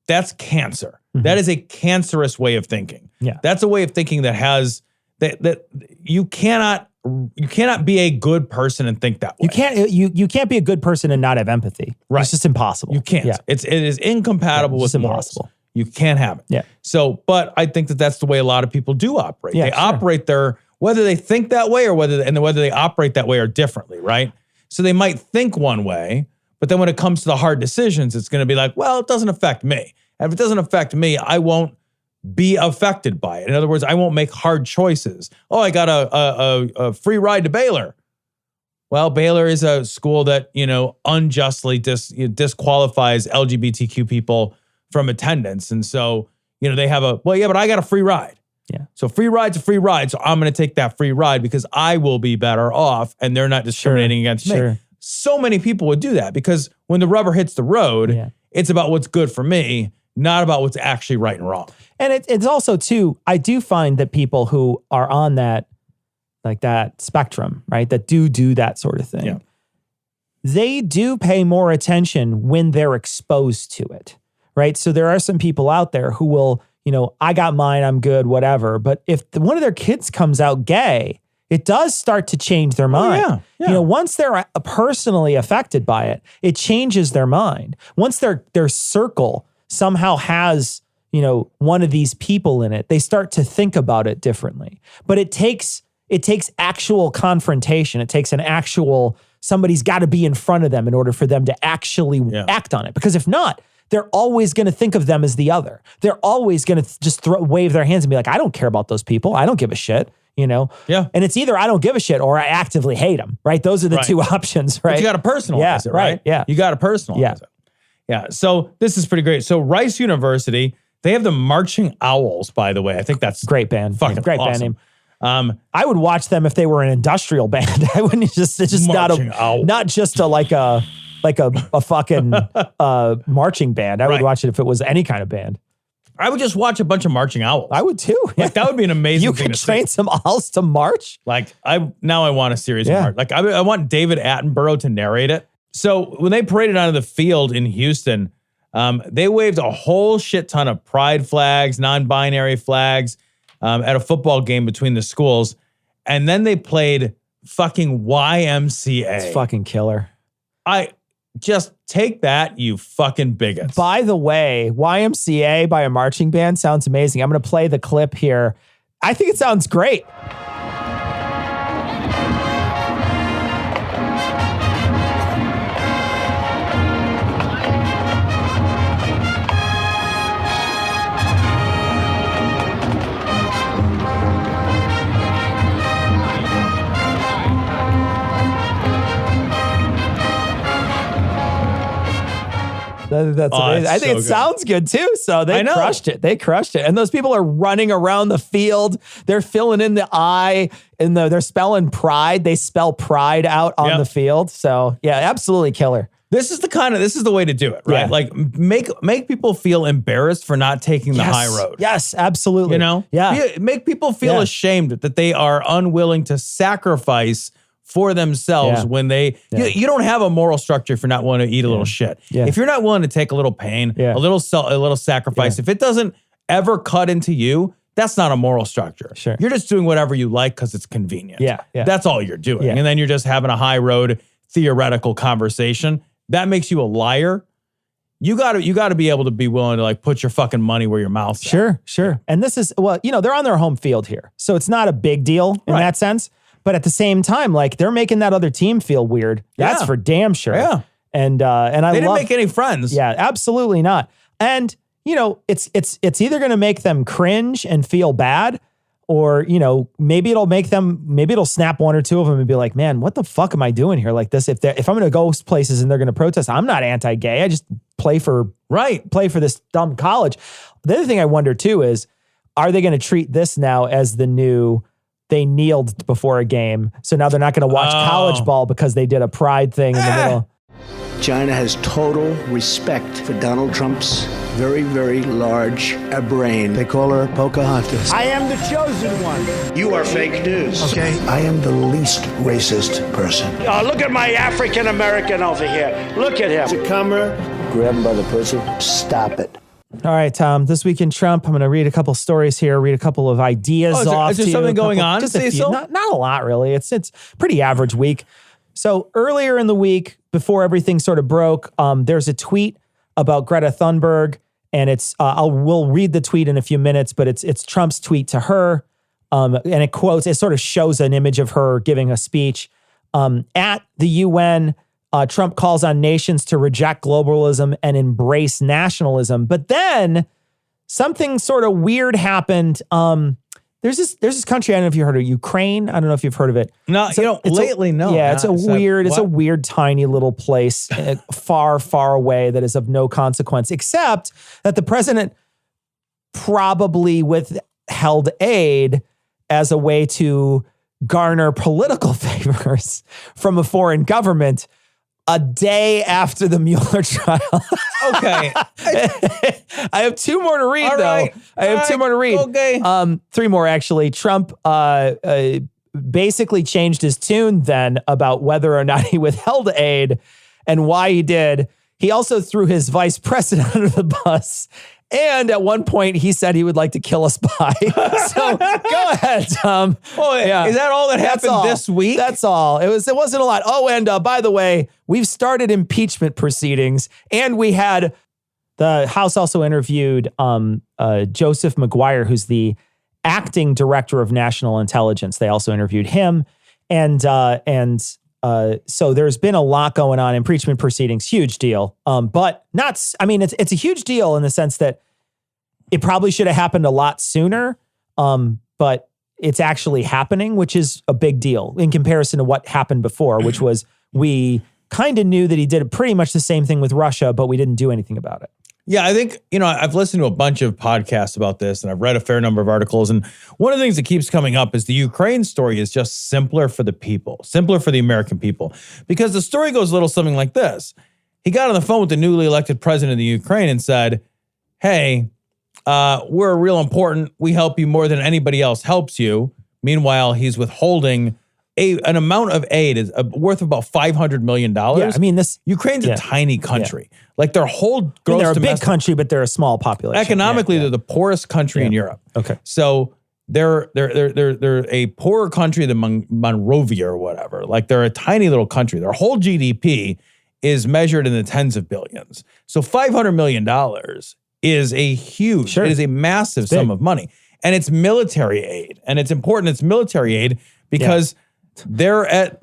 That's cancer.
Mm-hmm.
That is a cancerous way of thinking.
Yeah.
That's a way of thinking that has, that you cannot be a good person and think that way.
You can't be a good person and not have empathy.
Right.
It's just impossible.
You can't.
Yeah.
It is incompatible with morals.
impossible.
You can't have it.
Yeah.
So, but I think that that's the way a lot of people do operate.
Yeah,
they
sure.
operate whether they think that way or whether they operate that way or differently, right? So they might think one way, but then when it comes to the hard decisions, it's going to be like, well, it doesn't affect me. And if it doesn't affect me, I won't be affected by it. In other words, I won't make hard choices. Oh, I got a free ride to Baylor. Well, Baylor is a school that, unjustly disqualifies LGBTQ people from attendance. And so, they have but I got a free ride.
Yeah.
So free ride's a free ride. So I'm going to take that free ride because I will be better off and they're not discriminating against me. So many people would do that because when the rubber hits the road, it's about what's good for me, not about what's actually right and wrong.
And it's also too, I do find that people who are on that, like that spectrum, right, that do that sort of thing, they do pay more attention when they're exposed to it, right? So there are some people out there who will, I got mine, I'm good, whatever. But if one of their kids comes out gay it does start to change their mind.
Yeah.
You know, once they're personally affected by it, it changes their mind. Once their circle somehow has, you know, one of these people in it, they start to think about it differently. But it takes actual confrontation. It takes an actual, somebody's got to be in front of them in order for them to actually act on it. Because if not, they're always going to think of them as the other. They're always going to just wave their hands and be like, I don't care about those people. I don't give a shit, you know?
Yeah.
And it's either I don't give a shit or I actively hate them, right? Those are the two options, right?
But you got to personalize it, right?
Yeah.
You got to personalize it. Yeah. So this is pretty great. So Rice University, they have the Marching Owls, by the way. I think that's
great band.
Fucking
great
awesome.
band name. I would watch them if they were an industrial band. I wouldn't just, it's just not just a fucking marching band. I would watch it if it was any kind of band.
I would just watch a bunch of marching owls.
I would too.
Like that would be an amazing thing to see.
You could train some owls to march?
Like I want a series of march. Like I want David Attenborough to narrate it. So when they paraded onto the field in Houston, they waved a whole shit ton of pride flags, non-binary flags at a football game between the schools. And then they played fucking YMCA.
It's fucking killer.
Just take that, you fucking bigots.
By the way, YMCA by a marching band sounds amazing. I'm going to play the clip here. I think it sounds great. That's amazing. I think it sounds good too. So they crushed it. They crushed it. And those people are running around the field. They're filling in the I, and they're spelling pride. They spell pride out on the field. So yeah, absolutely killer.
This is the way to do it, right?
Yeah.
Like make people feel embarrassed for not taking the high road.
Yes, absolutely.
You know?
Yeah.
Make people feel ashamed that they are unwilling to sacrifice for themselves when they, you don't have a moral structure if you're not willing to eat a little shit.
Yeah.
If you're not willing to take a little pain, a little sacrifice, if it doesn't ever cut into you, that's not a moral structure.
Sure.
You're just doing whatever you like because it's convenient.
Yeah.
That's all you're doing.
Yeah.
And then you're just having a high road theoretical conversation. That makes you a liar. You gotta be able to be willing to like put your fucking money where your mouth's at.
Sure. And this is, well, you know, they're on their home field here. So it's not a big deal in that sense. But at the same time, like they're making that other team feel weird. That's for damn sure.
Yeah.
And I
they didn't make any friends.
Yeah, absolutely not. And you know, it's either going to make them cringe and feel bad, or you know, maybe it'll snap one or two of them and be like, man, what the fuck am I doing here? Like this, if I'm going to go places and they're going to protest, I'm not anti-gay. I just play for this dumb college. The other thing I wonder too is, are they going to treat this now as the new? They kneeled before a game, so now they're not going to watch college ball because they did a pride thing in the middle.
China has total respect for Donald Trump's very, very large brain. They call her Pocahontas.
I am the chosen one.
You are fake news. Okay. I am the least racist person.
Oh, look at my African American over here. Look at him.
To come here, grab him by the pussy. Stop it.
All right, Tom, this week in Trump, I'm going to read a couple stories here, read a couple of ideas off.
Is there something going on?
Just a few. Not a lot, really. It's pretty average week. So earlier in the week, before everything sort of broke, there's a tweet about Greta Thunberg, and we'll read the tweet in a few minutes, but it's Trump's tweet to her, and it sort of shows an image of her giving a speech. At the UN, Trump calls on nations to reject globalism and embrace nationalism. But then something sort of weird happened. There's this country, I don't know if you heard of Ukraine. I don't know if you've heard of it.
No, lately, no.
Yeah, it's a weird, tiny little place far, far away that is of no consequence, except that the president probably withheld aid as a way to garner political favors from a foreign government a day after the Mueller trial.
Okay.
I have two more to read, two more to read.
Okay.
Three more, actually. Trump basically changed his tune then about whether or not he withheld aid and why he did. He also threw his vice president under the bus And at one point, he said he would like to kill us by. So go ahead, Tom.
Oh, yeah. Is that all that happened this week?
That's all. It wasn't a lot. Oh, and by the way, we've started impeachment proceedings, and we had the House also interviewed Joseph McGuire, who's the acting director of national intelligence. They also interviewed him, and so there's been a lot going on. Impeachment proceedings, huge deal. But not, I mean, it's a huge deal in the sense that it probably should have happened a lot sooner. But it's actually happening, which is a big deal in comparison to what happened before, which was we kind of knew that he did pretty much the same thing with Russia, but we didn't do anything about it.
Yeah, I think, I've listened to a bunch of podcasts about this, and I've read a fair number of articles. And one of the things that keeps coming up is the Ukraine story is just simpler for the people, simpler for the American people. Because the story goes a little something like this. He got on the phone with the newly elected president of the Ukraine and said, hey, we're real important. We help you more than anybody else helps you. Meanwhile, he's withholding an amount of aid is worth about $500 million.
Yeah, I mean,
Ukraine's a tiny country. Yeah. Like their whole gross
they're a big country, but they're a small population.
Economically, they're the poorest country in Europe.
Okay.
So they're a poorer country than Monrovia or whatever. Like they're a tiny little country. Their whole GDP is measured in the tens of billions. So $500 million is a huge, it is a massive sum of money. And it's military aid. And it's important it's military aid because they're at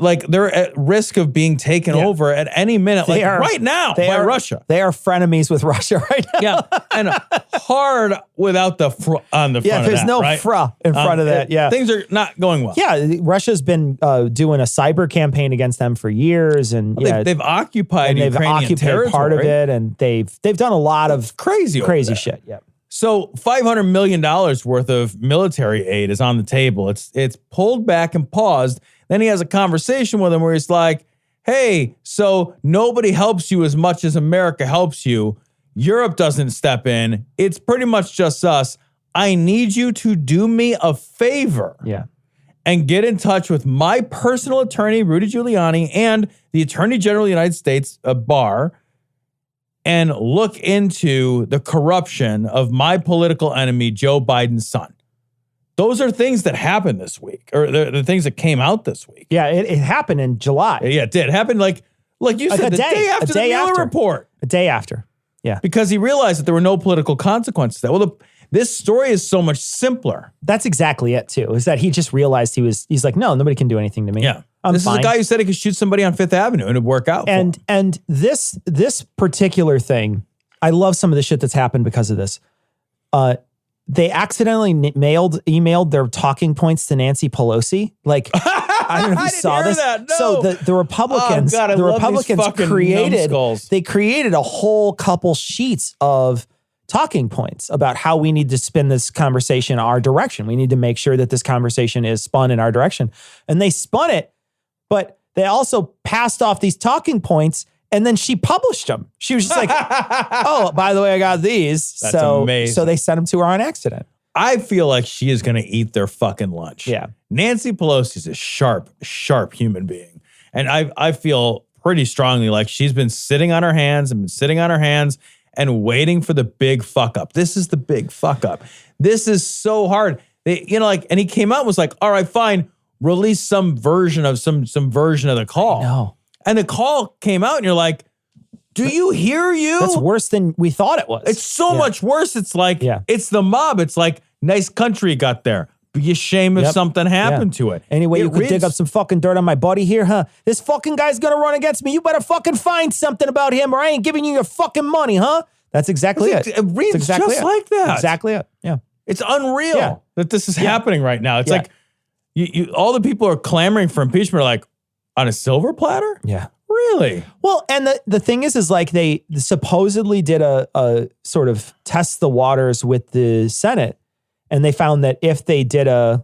risk of being taken over at any minute, right now by Russia.
They are frenemies with Russia right now.
Yeah, and hard without the fr on the front of that.
Yeah, there's no fra in front of that. Yeah,
things are not going well.
Yeah, Russia's been doing a cyber campaign against them for years, and
they've occupied Ukrainian territory.
Part of it, and they've done a lot of crazy shit. Yeah.
So $500 million worth of military aid is on the table. It's pulled back and paused. Then he has a conversation with him where he's like, hey, so nobody helps you as much as America helps you. Europe doesn't step in. It's pretty much just us. I need you to do me a favor.
Yeah.
And get in touch with my personal attorney, Rudy Giuliani, and the Attorney General of the United States, Barr, and look into the corruption of my political enemy, Joe Biden's son. Those are things that happened this week, or the things that came out this week.
Yeah, it happened in July.
Yeah, it did. It happened like you said, the day after the Mueller report.
A day after, yeah.
Because he realized that there were no political consequences. This story is so much simpler.
That's exactly it, too, is that he just realized he's like, no, nobody can do anything to me.
Yeah. This is a guy who said he could shoot somebody on Fifth Avenue and it'd work out.
And this particular thing, I love some of the shit that's happened because of this. They accidentally emailed their talking points to Nancy Pelosi. Like, I don't know if you saw this.
That, no.
So the Republicans, created a whole couple sheets of talking points about how we need to spin this conversation our direction. We need to make sure that this conversation is spun in our direction. And they spun it, but they also passed off these talking points. And then she published them. She was just like, oh, by the way, I got these.
That's amazing.
So they sent them to her on accident.
I feel like she is going to eat their fucking lunch.
Yeah.
Nancy Pelosi is a sharp human being. And I feel pretty strongly like she's been sitting on her hands and waiting for the big fuck up. This is the big fuck up. This is so hard. And he came out and was like, all right, fine, release some version of some version of the call.
No.
And the call came out and you're like, do you hear you?
That's worse than we thought it was.
It's so much worse. It's like, it's the mob. It's like, nice country got there. Be ashamed if something happened to it.
Anyway, you could dig up some fucking dirt on my buddy here, huh? This fucking guy's gonna run against me. You better fucking find something about him or I ain't giving you your fucking money, huh? That's exactly it.
It reads exactly just like that.
Exactly it. Yeah.
It's unreal that this is happening right now. It's like, you all the people are clamoring for impeachment are like, on a silver platter?
Yeah.
Really?
Well, and the thing is like they supposedly did a sort of test the waters with the Senate, and they found that if they did an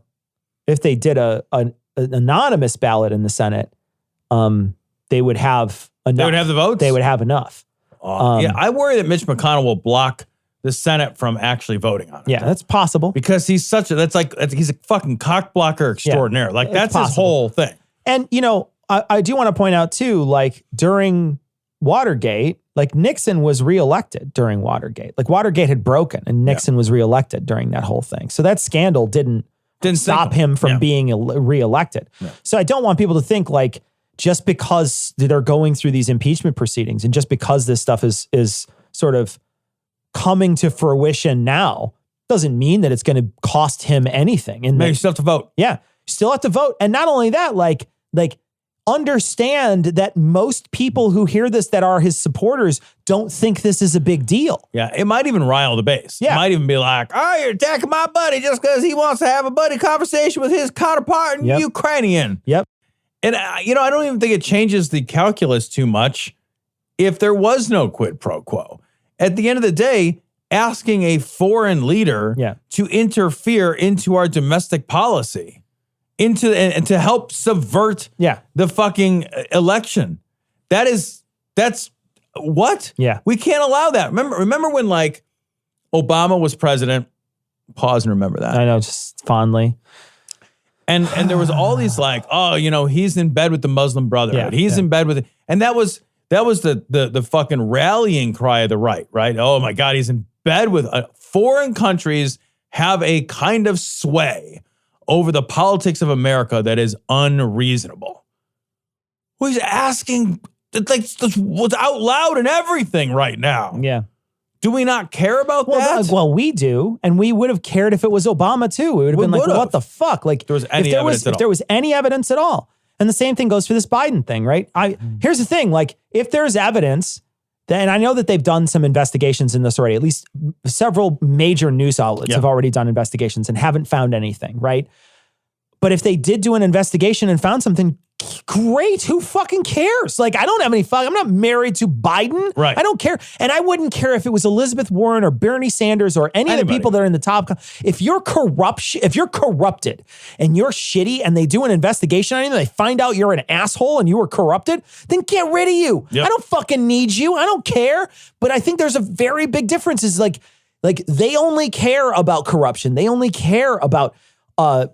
anonymous ballot in the Senate, they would have enough.
They would have the votes?
They would have enough.
I worry that Mitch McConnell will block the Senate from actually voting on it.
Yeah, that's possible.
Because he's he's a fucking cock blocker extraordinaire. Like that's his whole thing.
And, I do want to point out too, like during Watergate, Like Nixon was reelected during Watergate. Like Watergate had broken and Nixon was reelected during that whole thing. So that scandal didn't stop him from being reelected. Yeah. So I don't want people to think like just because they're going through these impeachment proceedings and just because this stuff is sort of coming to fruition now doesn't mean that it's going to cost him anything. And
you still have to vote.
Yeah, you still have to vote. And not only that, like understand that most people who hear this that are his supporters don't think this is a big deal.
Yeah, it might even rile the base.
Yeah.
It might even be like, oh, you're attacking my buddy just because he wants to have a buddy conversation with his counterpart in Ukrainian.
Yep.
And, I don't even think it changes the calculus too much if there was no quid pro quo. At the end of the day, asking a foreign leader to interfere into our domestic policy and to help subvert the fucking election. That's what?
Yeah.
We can't allow that. Remember when like Obama was president? Pause and remember that.
I know, just fondly.
And there was all these like, oh, he's in bed with the Muslim Brotherhood. He's in bed with it. And that was the fucking rallying cry of the right? Oh my God, he's in bed with foreign countries have a kind of sway over the politics of America that is unreasonable. Well, he's asking, what's out loud and everything right now.
Yeah.
Do we not care about that?
Well, we do. And we would have cared if it was Obama too. We would have been like, what the fuck? Like,
if there was
any evidence at all. And the same thing goes for this Biden thing, right? Here's the thing, like, if there's evidence, then I know that they've done some investigations in this already. At least several major news outlets have already done investigations and haven't found anything, right? But if they did do an investigation and found something, great. Who fucking cares? Like, I don't have any I'm not married to Biden.
Right.
I don't care. And I wouldn't care if it was Elizabeth Warren or Bernie Sanders or any of the people that are in the top. If you're corrupted and you're shitty and they do an investigation on you and they find out you're an asshole and you were corrupted, then get rid of you. Yep. I don't fucking need you. I don't care. But I think there's a very big difference. Is like they only care about corruption. They only care about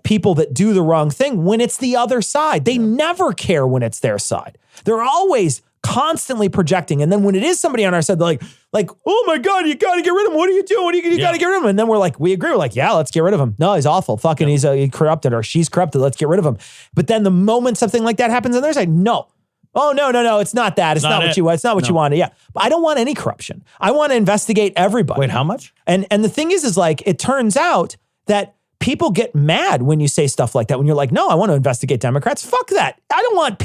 people that do the wrong thing when it's the other side. They never care when it's their side. They're always constantly projecting. And then when it is somebody on our side, they're like, oh my God, you got to get rid of him. What are you doing? You got to get rid of him. And then we're like, we agree. We're like, yeah, let's get rid of him. No, he's awful. Fucking he's corrupted or she's corrupted. Let's get rid of him. But then the moment something like that happens on their side, no. Oh, no. It's not that. It's not what you want. It's not what you wanted. Yeah. But I don't want any corruption. I want to investigate everybody.
Wait, how much?
And the thing is like, it turns out that people get mad when you say stuff like that. When you're like, no, I want to investigate Democrats. Fuck that. I don't want,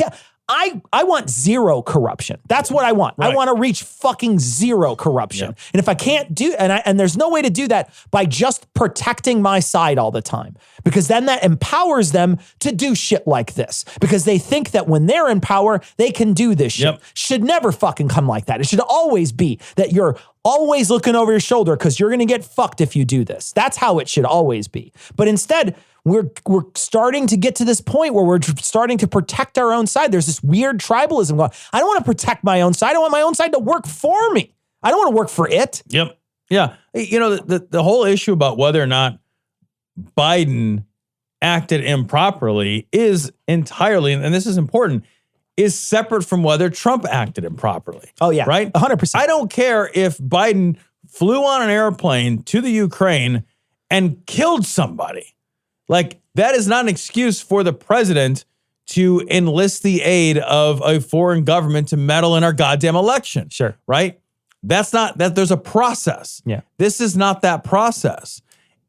I want zero corruption. That's what I want. Right. I want to reach fucking zero corruption. Yep. And if I can't do, and there's no way to do that by just protecting my side all the time, because then that empowers them to do shit like this, because they think that when they're in power, they can do this shit.
Yep.
Should never fucking come like that. It should always be that you're always looking over your shoulder because you're going to get fucked if you do this. That's how it should always be. But instead, we're starting to get to this point where we're starting to protect our own side. There's this weird tribalism going. I don't want to protect my own side. I want my own side to work for me. I don't want to work for it.
Yep. Yeah. The whole issue about whether or not Biden acted improperly is entirely, and this is important, is separate from whether Trump acted improperly.
Oh, yeah.
Right?
100%.
I don't care if Biden flew on an airplane to the Ukraine and killed somebody. Like, that is not an excuse for the president to enlist the aid of a foreign government to meddle in our goddamn election.
Sure.
Right? That's not, that there's a process.
Yeah.
This is not that process.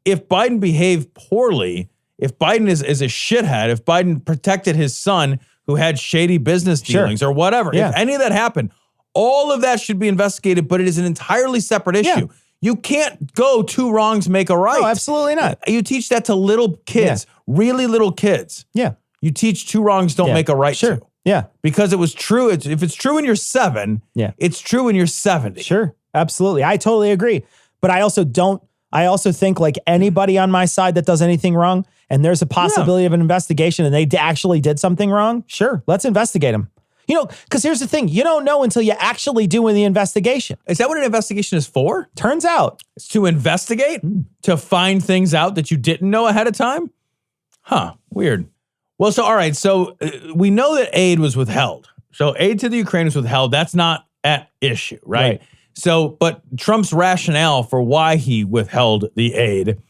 If Biden behaved poorly, if Biden is a shithead, if Biden protected his son who had shady business dealings or whatever, if any of that happened, all of that should be investigated, but it is an entirely separate issue. Yeah. You can't go two wrongs make a right.
No, absolutely not.
You teach that to little kids, really little kids.
Yeah.
You teach two wrongs don't make a right
to. Yeah.
Because it was true. If it's true when you're 7, it's true when you're 70.
Sure. Absolutely. I totally agree. But I also think like anybody on my side that does anything wrong and there's a possibility of an investigation and they actually did something wrong, sure, let's investigate them. You know, because here's the thing. You don't know until you actually do the investigation.
Is that what an investigation is for?
Turns out.
It's to investigate? To find things out that you didn't know ahead of time? Huh. Weird. Well, so, all right. So we know that aid was withheld. So aid to the Ukraine was withheld. That's not at issue, right? So, but Trump's rationale for why he withheld the aid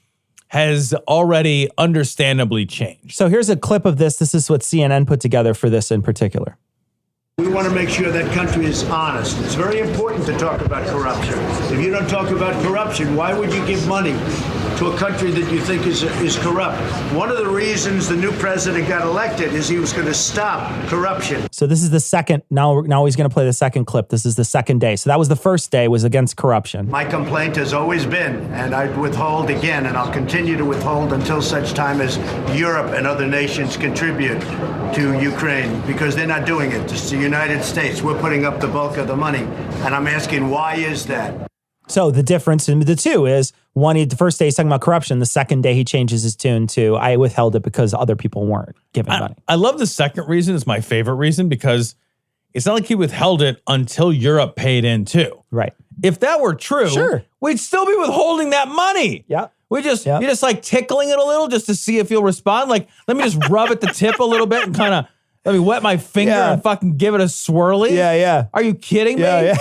has already understandably changed.
So here's a clip of this. This is what CNN put together for this in particular.
We want to make sure that country is honest. It's very important to talk about corruption. If you don't talk about corruption, why would you give money to a country that you think is corrupt? One of the reasons the new president got elected is he was going to stop corruption.
So this is the second. Now he's going to play the second clip. This is the second day. So that was the first day, was against corruption.
My complaint has always been, and I'd withhold again, and I'll continue to withhold until such time as Europe and other nations contribute to Ukraine, because they're not doing it. It's the United States. We're putting up the bulk of the money. And I'm asking, why is that?
So the difference in the two is, one, the first day he's talking about corruption. The second day he changes his tune to, I withheld it because other people weren't giving money.
I love the second reason. It's my favorite reason, because it's not like he withheld it until Europe paid in too.
Right.
If that were true, we'd still be withholding that money.
Yeah.
You're just like tickling it a little just to see if he'll respond. Like, let me just rub at the tip a little bit and kind of let me wet my finger and fucking give it a swirly.
Yeah, yeah.
Are you kidding me?
Yeah.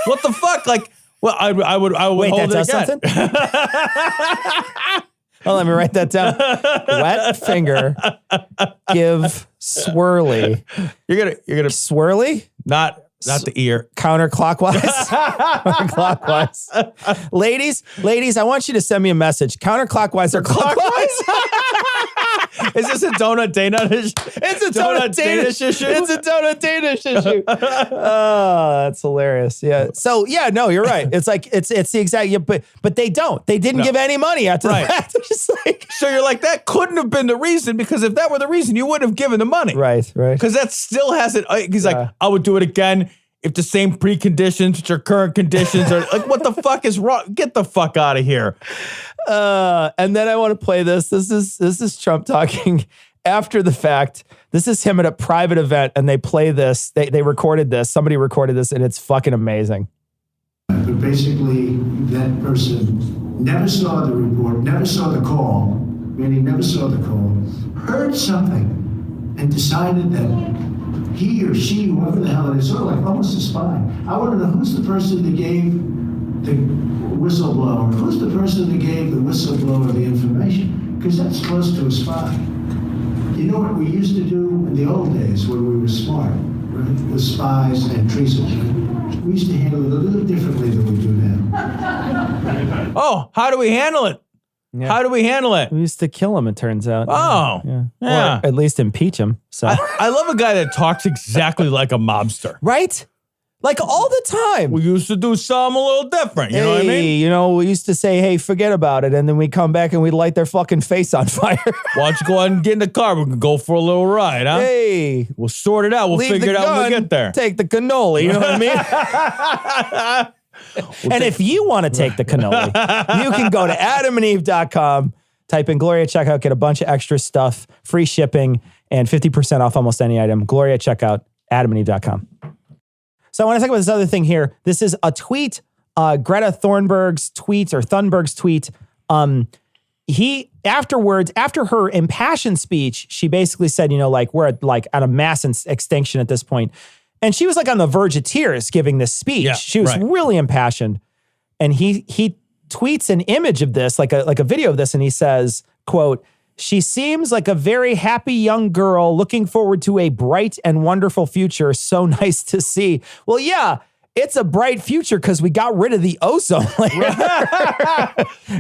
What the fuck? Like, well, I would
Wait,
hold
that does
it again.
something? Oh, let me write that down. Wet finger, give swirly.
You're gonna
swirly?
Not the ear.
Counterclockwise. Counterclockwise. Ladies, I want you to send me a message. Counterclockwise or clockwise?
Is this a donut Danish?
It's a donut Danish issue. It's a donut Danish issue. Oh, that's hilarious. Yeah. So yeah, no, you're right. It's like it's the exact. Yeah, but they don't. They didn't give any money after the fact. They're just like,
so you're like, that couldn't have been the reason, because if that were the reason, you wouldn't have given the money.
Right.
Because that still hasn't. He's like, I would do it again if the same preconditions, which are current conditions, are like, what the fuck is wrong? Get the fuck out of here.
And then I want to play this. This is Trump talking after the fact. This is him at a private event, and they play this. They recorded this. Somebody recorded this, and it's fucking amazing.
But basically, that person never saw the report, never saw the call, meaning never saw the call, heard something, and decided that he or she, whoever the hell it is, sort of like almost a spy. I want to know who's the person that gave the whistleblower, who's the person that gave the whistleblower the information, because that's close to a spy. You know what we used to do in the old days when we were smart, right? With spies and treason. We used to handle it a little differently than we do now.
Oh, how do we handle it? Yeah. How do we handle it?
We used to kill him, it turns out.
Oh.
Yeah. Or at least impeach him. So
I love a guy that talks exactly like a mobster.
Right? Like all the time.
We used to do something a little different. You know what I mean?
You know, we used to say, hey, forget about it. And then we come back and we light their fucking face on fire.
Why don't you go ahead and get in the car? We can go for a little ride, huh?
Hey.
We'll sort it out. We'll figure it out when we get there.
Take the cannoli. You know what I mean? And if you want to take the cannoli, you can go to adamandeve.com, type in Gloria at checkout, get a bunch of extra stuff, free shipping, and 50% off almost any item. Gloria at checkout, adamandeve.com. So I want to talk about this other thing here. This is a tweet, Greta Thunberg's tweet or Thunberg's tweet. He afterwards, after her impassioned speech, she basically said, you know, like we're at a mass extinction at this point. And she was like on the verge of tears giving this speech.
Yeah,
she was really impassioned. And he tweets an image of this, like a video of this, and he says, quote, "She seems like a very happy young girl looking forward to a bright and wonderful future. So nice to see." Well, yeah, it's a bright future because we got rid of the ozone layer.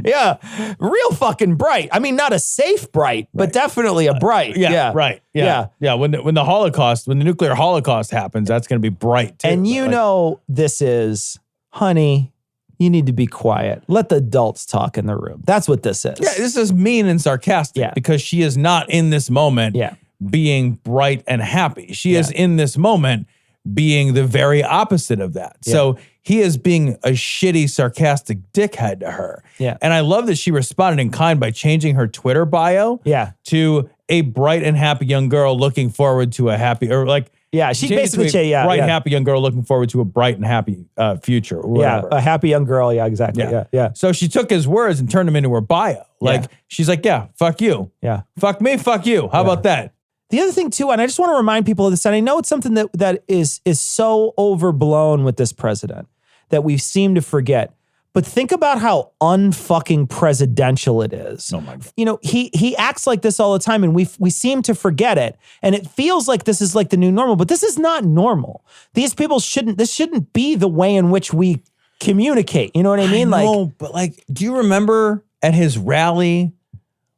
Yeah, real fucking bright. I mean, not a safe bright, but definitely a bright.
Right. Yeah. When the nuclear holocaust happens, that's going to be bright too.
And this is, honey, you need to be quiet. Let the adults talk in the room. That's what this is.
Yeah, this is mean and sarcastic because she is not in this moment being bright and happy. She is in this moment being the very opposite of that. Yeah. So he is being a shitty, sarcastic dickhead to her.
Yeah.
And I love that she responded in kind by changing her Twitter bio to a bright and happy young girl looking forward to a happy, or like,
she basically said,
bright, happy young girl looking forward to a bright and happy future. Or whatever.
Yeah, a happy young girl. Yeah, exactly. Yeah.
So she took his words and turned them into her bio. Like, she's like, yeah, fuck you.
Yeah.
Fuck me, fuck you. How about that?
The other thing too, and I just want to remind people of this, and I know it's something that is so overblown with this president that we seem to forget. But think about how unfucking presidential it is.
Oh my God.
You know, he acts like this all the time, and we seem to forget it. And it feels like this is like the new normal, but this is not normal. These people this shouldn't be the way in which we communicate. You know what I mean?
But like, do you remember at his rally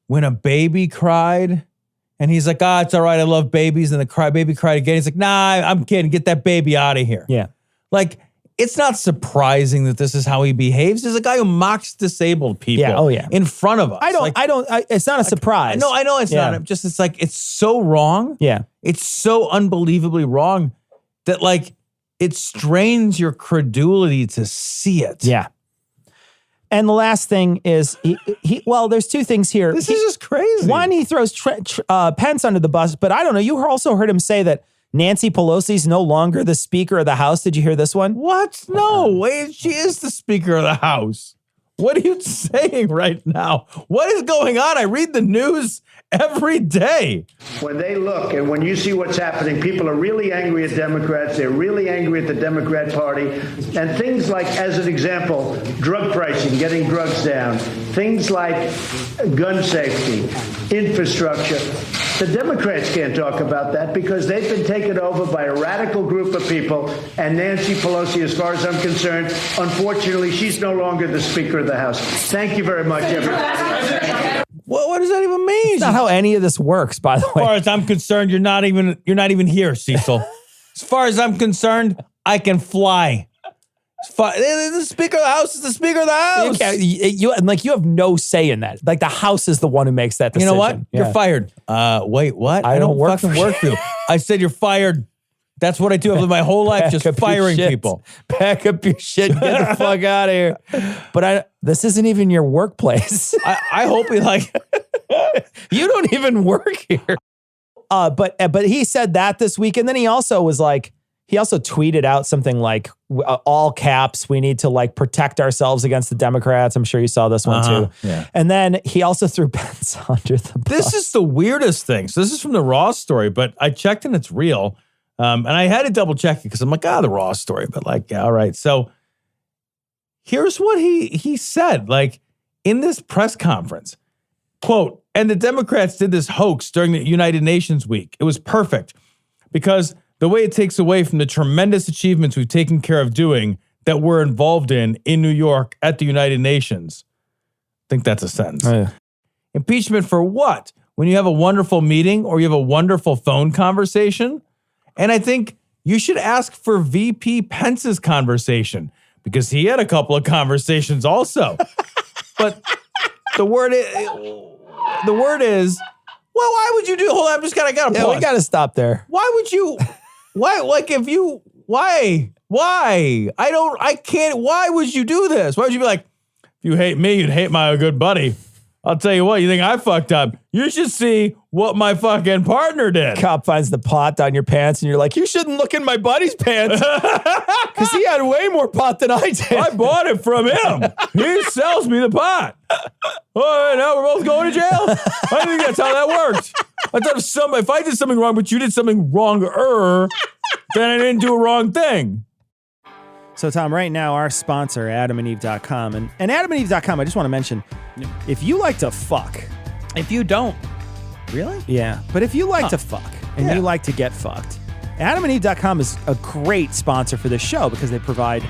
when a baby cried? And he's like, it's all right, I love babies. And the baby cried again. He's like, nah, I'm kidding. Get that baby out of here.
Yeah.
Like, it's not surprising that this is how he behaves. There's a guy who mocks disabled people in front of us.
It's not a surprise.
I know it's not. It's like, it's so wrong.
Yeah.
It's so unbelievably wrong that like, it strains your credulity to see it.
Yeah. And the last thing is, there's two things here.
This is just crazy.
One, he throws Pence under the bus, but I don't know. You also heard him say that Nancy Pelosi's no longer the Speaker of the House. Did you hear this one?
What? No, she is the Speaker of the House. What are you saying right now? What is going on? I read the news every day.
When they look and when you see what's happening, people are really angry at Democrats. They're really angry at the Democrat Party. And things like, as an example, drug pricing, getting drugs down, things like gun safety, infrastructure. The Democrats can't talk about that because they've been taken over by a radical group of people. And Nancy Pelosi, as far as I'm concerned, unfortunately, she's no longer the Speaker of the House. Thank you very much, everybody.
What does that even mean?
It's not how any of this works, by the way.
As far as I'm concerned, you're not even here, Cecil. As far as I'm concerned, I can fly. The Speaker of the House is the Speaker of the House.
You have no say in that. Like the House is the one who makes that decision.
You know what?
Yeah.
You're fired. Wait, what?
I don't work
for you. I said you're fired. That's what I do. I've lived my whole life just firing people.
Pack up your shit and get the fuck out of here. But this isn't even your workplace.
I hope
you don't even work here. But he said that this week, and then he also tweeted out something like all caps, we need to like protect ourselves against the Democrats. I'm sure you saw this one too.
Yeah.
And then he also threw Pence under the bus.
This is the weirdest thing. So this is from the Raw story, but I checked and it's real. And I had to double check it because I'm like, the Raw story, but like, yeah, all right. So here's what he said, like in this press conference, quote, and the Democrats did this hoax during the United Nations week. It was perfect because the way it takes away from the tremendous achievements we've taken care of doing that we're involved in New York at the United Nations. I think that's a sentence.
Oh, yeah.
Impeachment for what? When you have a wonderful meeting or you have a wonderful phone conversation? And I think you should ask for VP Pence's conversation because he had a couple of conversations also. But the word is, well, why would you do? Hold on, I gotta pause.
We gotta stop there.
Why would you? Why? Like if you? Why? I can't. Why would you do this? Why would you be like, if you hate me, you'd hate my good buddy. I'll tell you what, you think I fucked up. You should see what my fucking partner did.
Cop finds the pot down your pants and you're like, you shouldn't look in my buddy's pants because he had way more pot than I did.
I bought it from him. He sells me the pot. All right, now we're both going to jail. I think that's how that worked. I thought if I did something wrong, but you did something wrong-er, then I didn't do a wrong thing.
So, Tom, right now, our sponsor, AdamandEve.com. And AdamandEve.com, I just want to mention, if you like to fuck.
If you don't. Really?
Yeah. But if you like to fuck and you like to get fucked, AdamandEve.com is a great sponsor for this show because they provide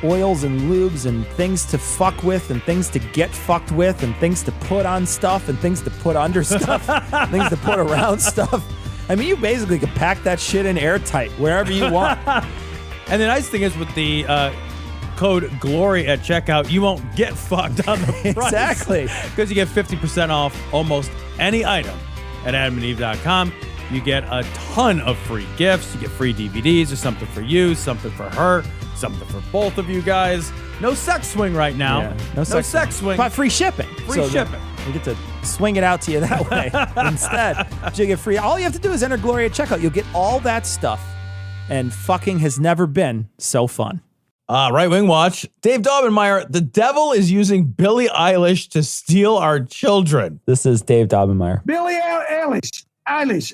oils and lubes and things to fuck with and things to get fucked with and things to put on stuff and things to put under stuff, things to put around stuff. I mean, you basically can pack that shit in airtight wherever you want.
And the nice thing is with the code GLORY at checkout, you won't get fucked on the price.
Exactly.
Because you get 50% off almost any item at AdamandEve.com. You get a ton of free gifts. You get free DVDs. There's something for you, something for her, something for both of you guys. No sex swing right now.
Yeah,
no sex swing.
But free shipping.
Free shipping.
You get to swing it out to you that way instead. You get free. All you have to do is enter GLORY at checkout. You'll get all that stuff. And fucking has never been so fun.
Right Wing Watch. Dave Daubenmire, the devil is using Billie Eilish to steal our children.
This is Dave Daubenmire.
Billie Eilish
Eilish.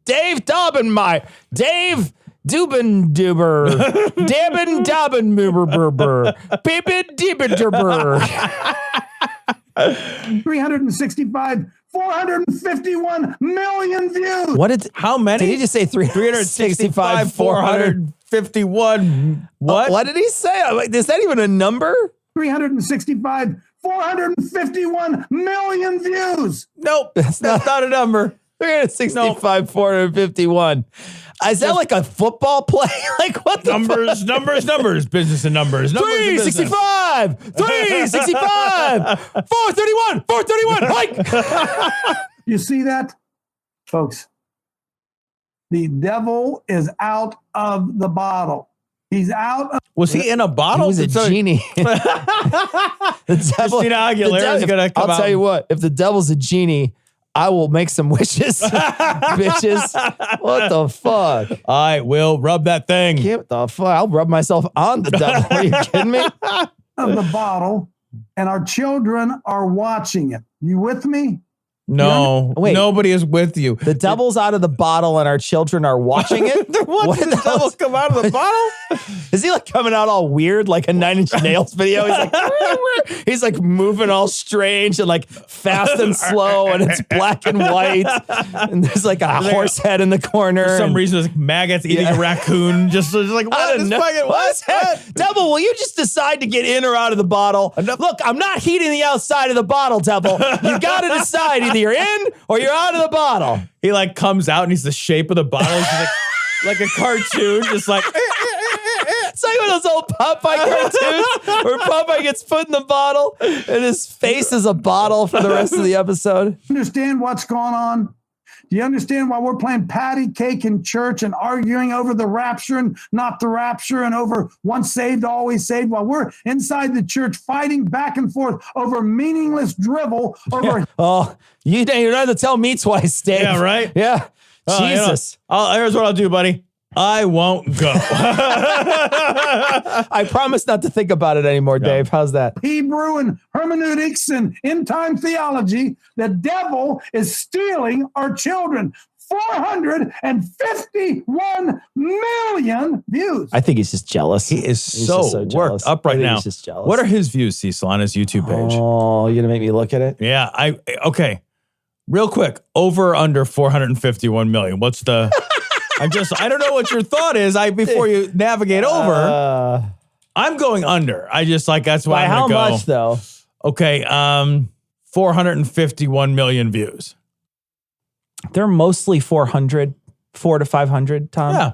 Dave Daubenmire. Dave Daubenmire. Dabben Daubenmire. Pippin Dibbenderber.
451 million views.
How many?
Did he just say 365,
451? What?
What did he say? I'm like, is that even a number?
451 million views.
Nope. That's not a number.
365, 451. Is that like a football play? Like what the
numbers? Business and numbers.
365, 365, 431, Mike.
You see that? Folks, the devil is out of the bottle. He's out of...
Was he in a bottle?
He was a genie.
The devil, Christina Aguilera is going to come out.
I'll tell you what, if the devil's a genie, I will make some wishes, bitches. What the fuck?
I will rub that thing.
What the fuck? I'll rub myself on the devil. Are you kidding me?
Of the bottle, and our children are watching it. You with me?
No,
Wait.
Nobody is with you.
The devil's out of the bottle and our children are watching it?
What did the devil come out of the bottle?
Is he like coming out all weird like a Nine Inch Nails video? He's like moving all strange and like fast and slow, and it's black and white, and there's like a horse head in the corner.
For some reason, there's like maggots eating a raccoon. Just like, what is fucking what?
Devil, will you just decide to get in or out of the bottle? Look, I'm not heating the outside of the bottle, devil. You got to decide. Either you're in or you're out of the bottle.
He like comes out and he's the shape of the bottle. He's like a cartoon, just like...
It's like one of those old Popeye cartoons where Popeye gets put in the bottle and his face is a bottle for the rest of the episode.
Understand what's going on? Do you understand why we're playing patty cake in church and arguing over the rapture and not the rapture and over once saved, always saved, while we're inside the church fighting back and forth over meaningless drivel over...
Yeah. Oh, you don't have to tell me twice, Dave.
Yeah, right?
Yeah. Jesus.
Here's what I'll do, buddy. I won't go.
I promise not to think about it anymore, Dave. How's that?
Hebrew and hermeneutics and end-time theology, the devil is stealing our children. 451 million views.
I think he's just jealous.
He is so worked up right now.
He's just jealous.
What are his views, Cecil, on his YouTube page?
Oh, you're going to make me look at it?
Yeah. Okay. Real quick. Over under 451 million. What's the... I don't know what your thought is. Before you navigate over, I'm going under. That's why I'm going to go.
How much though?
Okay. 451 million views.
They're mostly 400 to 500, Tom.
Yeah.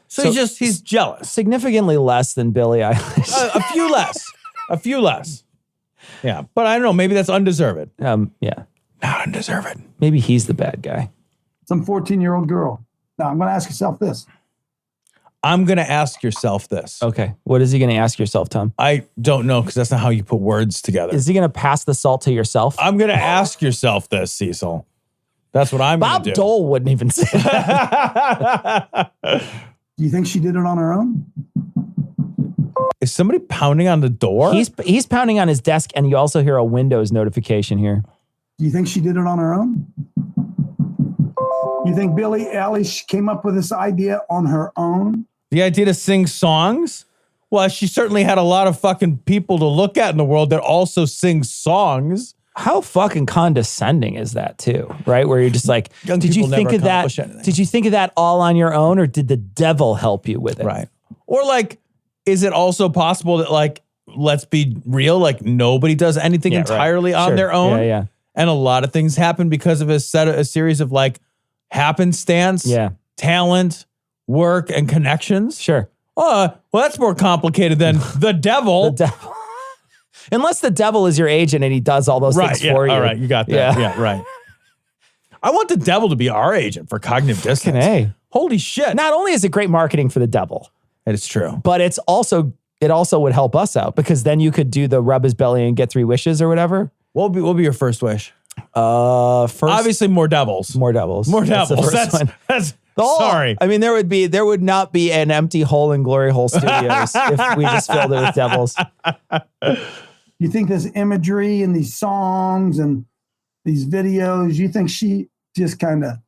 So he's jealous.
Significantly less than Billie Eilish.
A few less. Yeah. But I don't know. Maybe that's undeserved.
Yeah.
Not undeserved.
Maybe he's the bad guy.
Some 14-year-old girl. Now, I'm going to ask yourself this.
I'm going to ask yourself this.
Okay. What is he going to ask yourself, Tom?
I don't know, because that's not how you put words together.
Is he going to pass the salt to yourself?
I'm going to ask yourself this, Cecil. That's what I'm going to do.
Bob Dole wouldn't even say that.
Do you think she did it on her own?
Is somebody pounding on the door?
He's pounding on his desk, and you also hear a Windows notification here.
Do you think she did it on her own? You think Billie Eilish came up with this idea on her own?
The idea to sing songs? Well, she certainly had a lot of fucking people to look at in the world that also sing songs.
How fucking condescending is that too? Right? Where you're just like, did you think of that? Did you think of that all on your own, or did the devil help you with it?
Right. Or like, is it also possible that, like, let's be real, like nobody does anything entirely on their own?
Yeah.
And a lot of things happen because of a series of like happenstance, talent, work, and connections.
Sure.
Well, that's more complicated than the devil.
The devil. Unless the devil is your agent and he does all those things for you.
All right, you got that. Yeah, right. I want the devil to be our agent for cognitive dissonance.
Hey.
Holy shit.
Not only is it great marketing for the devil.
It's true.
But it also would help us out, because then you could do the rub his belly and get 3 wishes or whatever.
What will be your first wish?
First,
obviously more devils.
More devils.
That's sorry.
I mean, there would not be an empty hole in Glory Hole Studios if we just filled it with devils.
You think this imagery and these songs and
these videos? You think she just kind of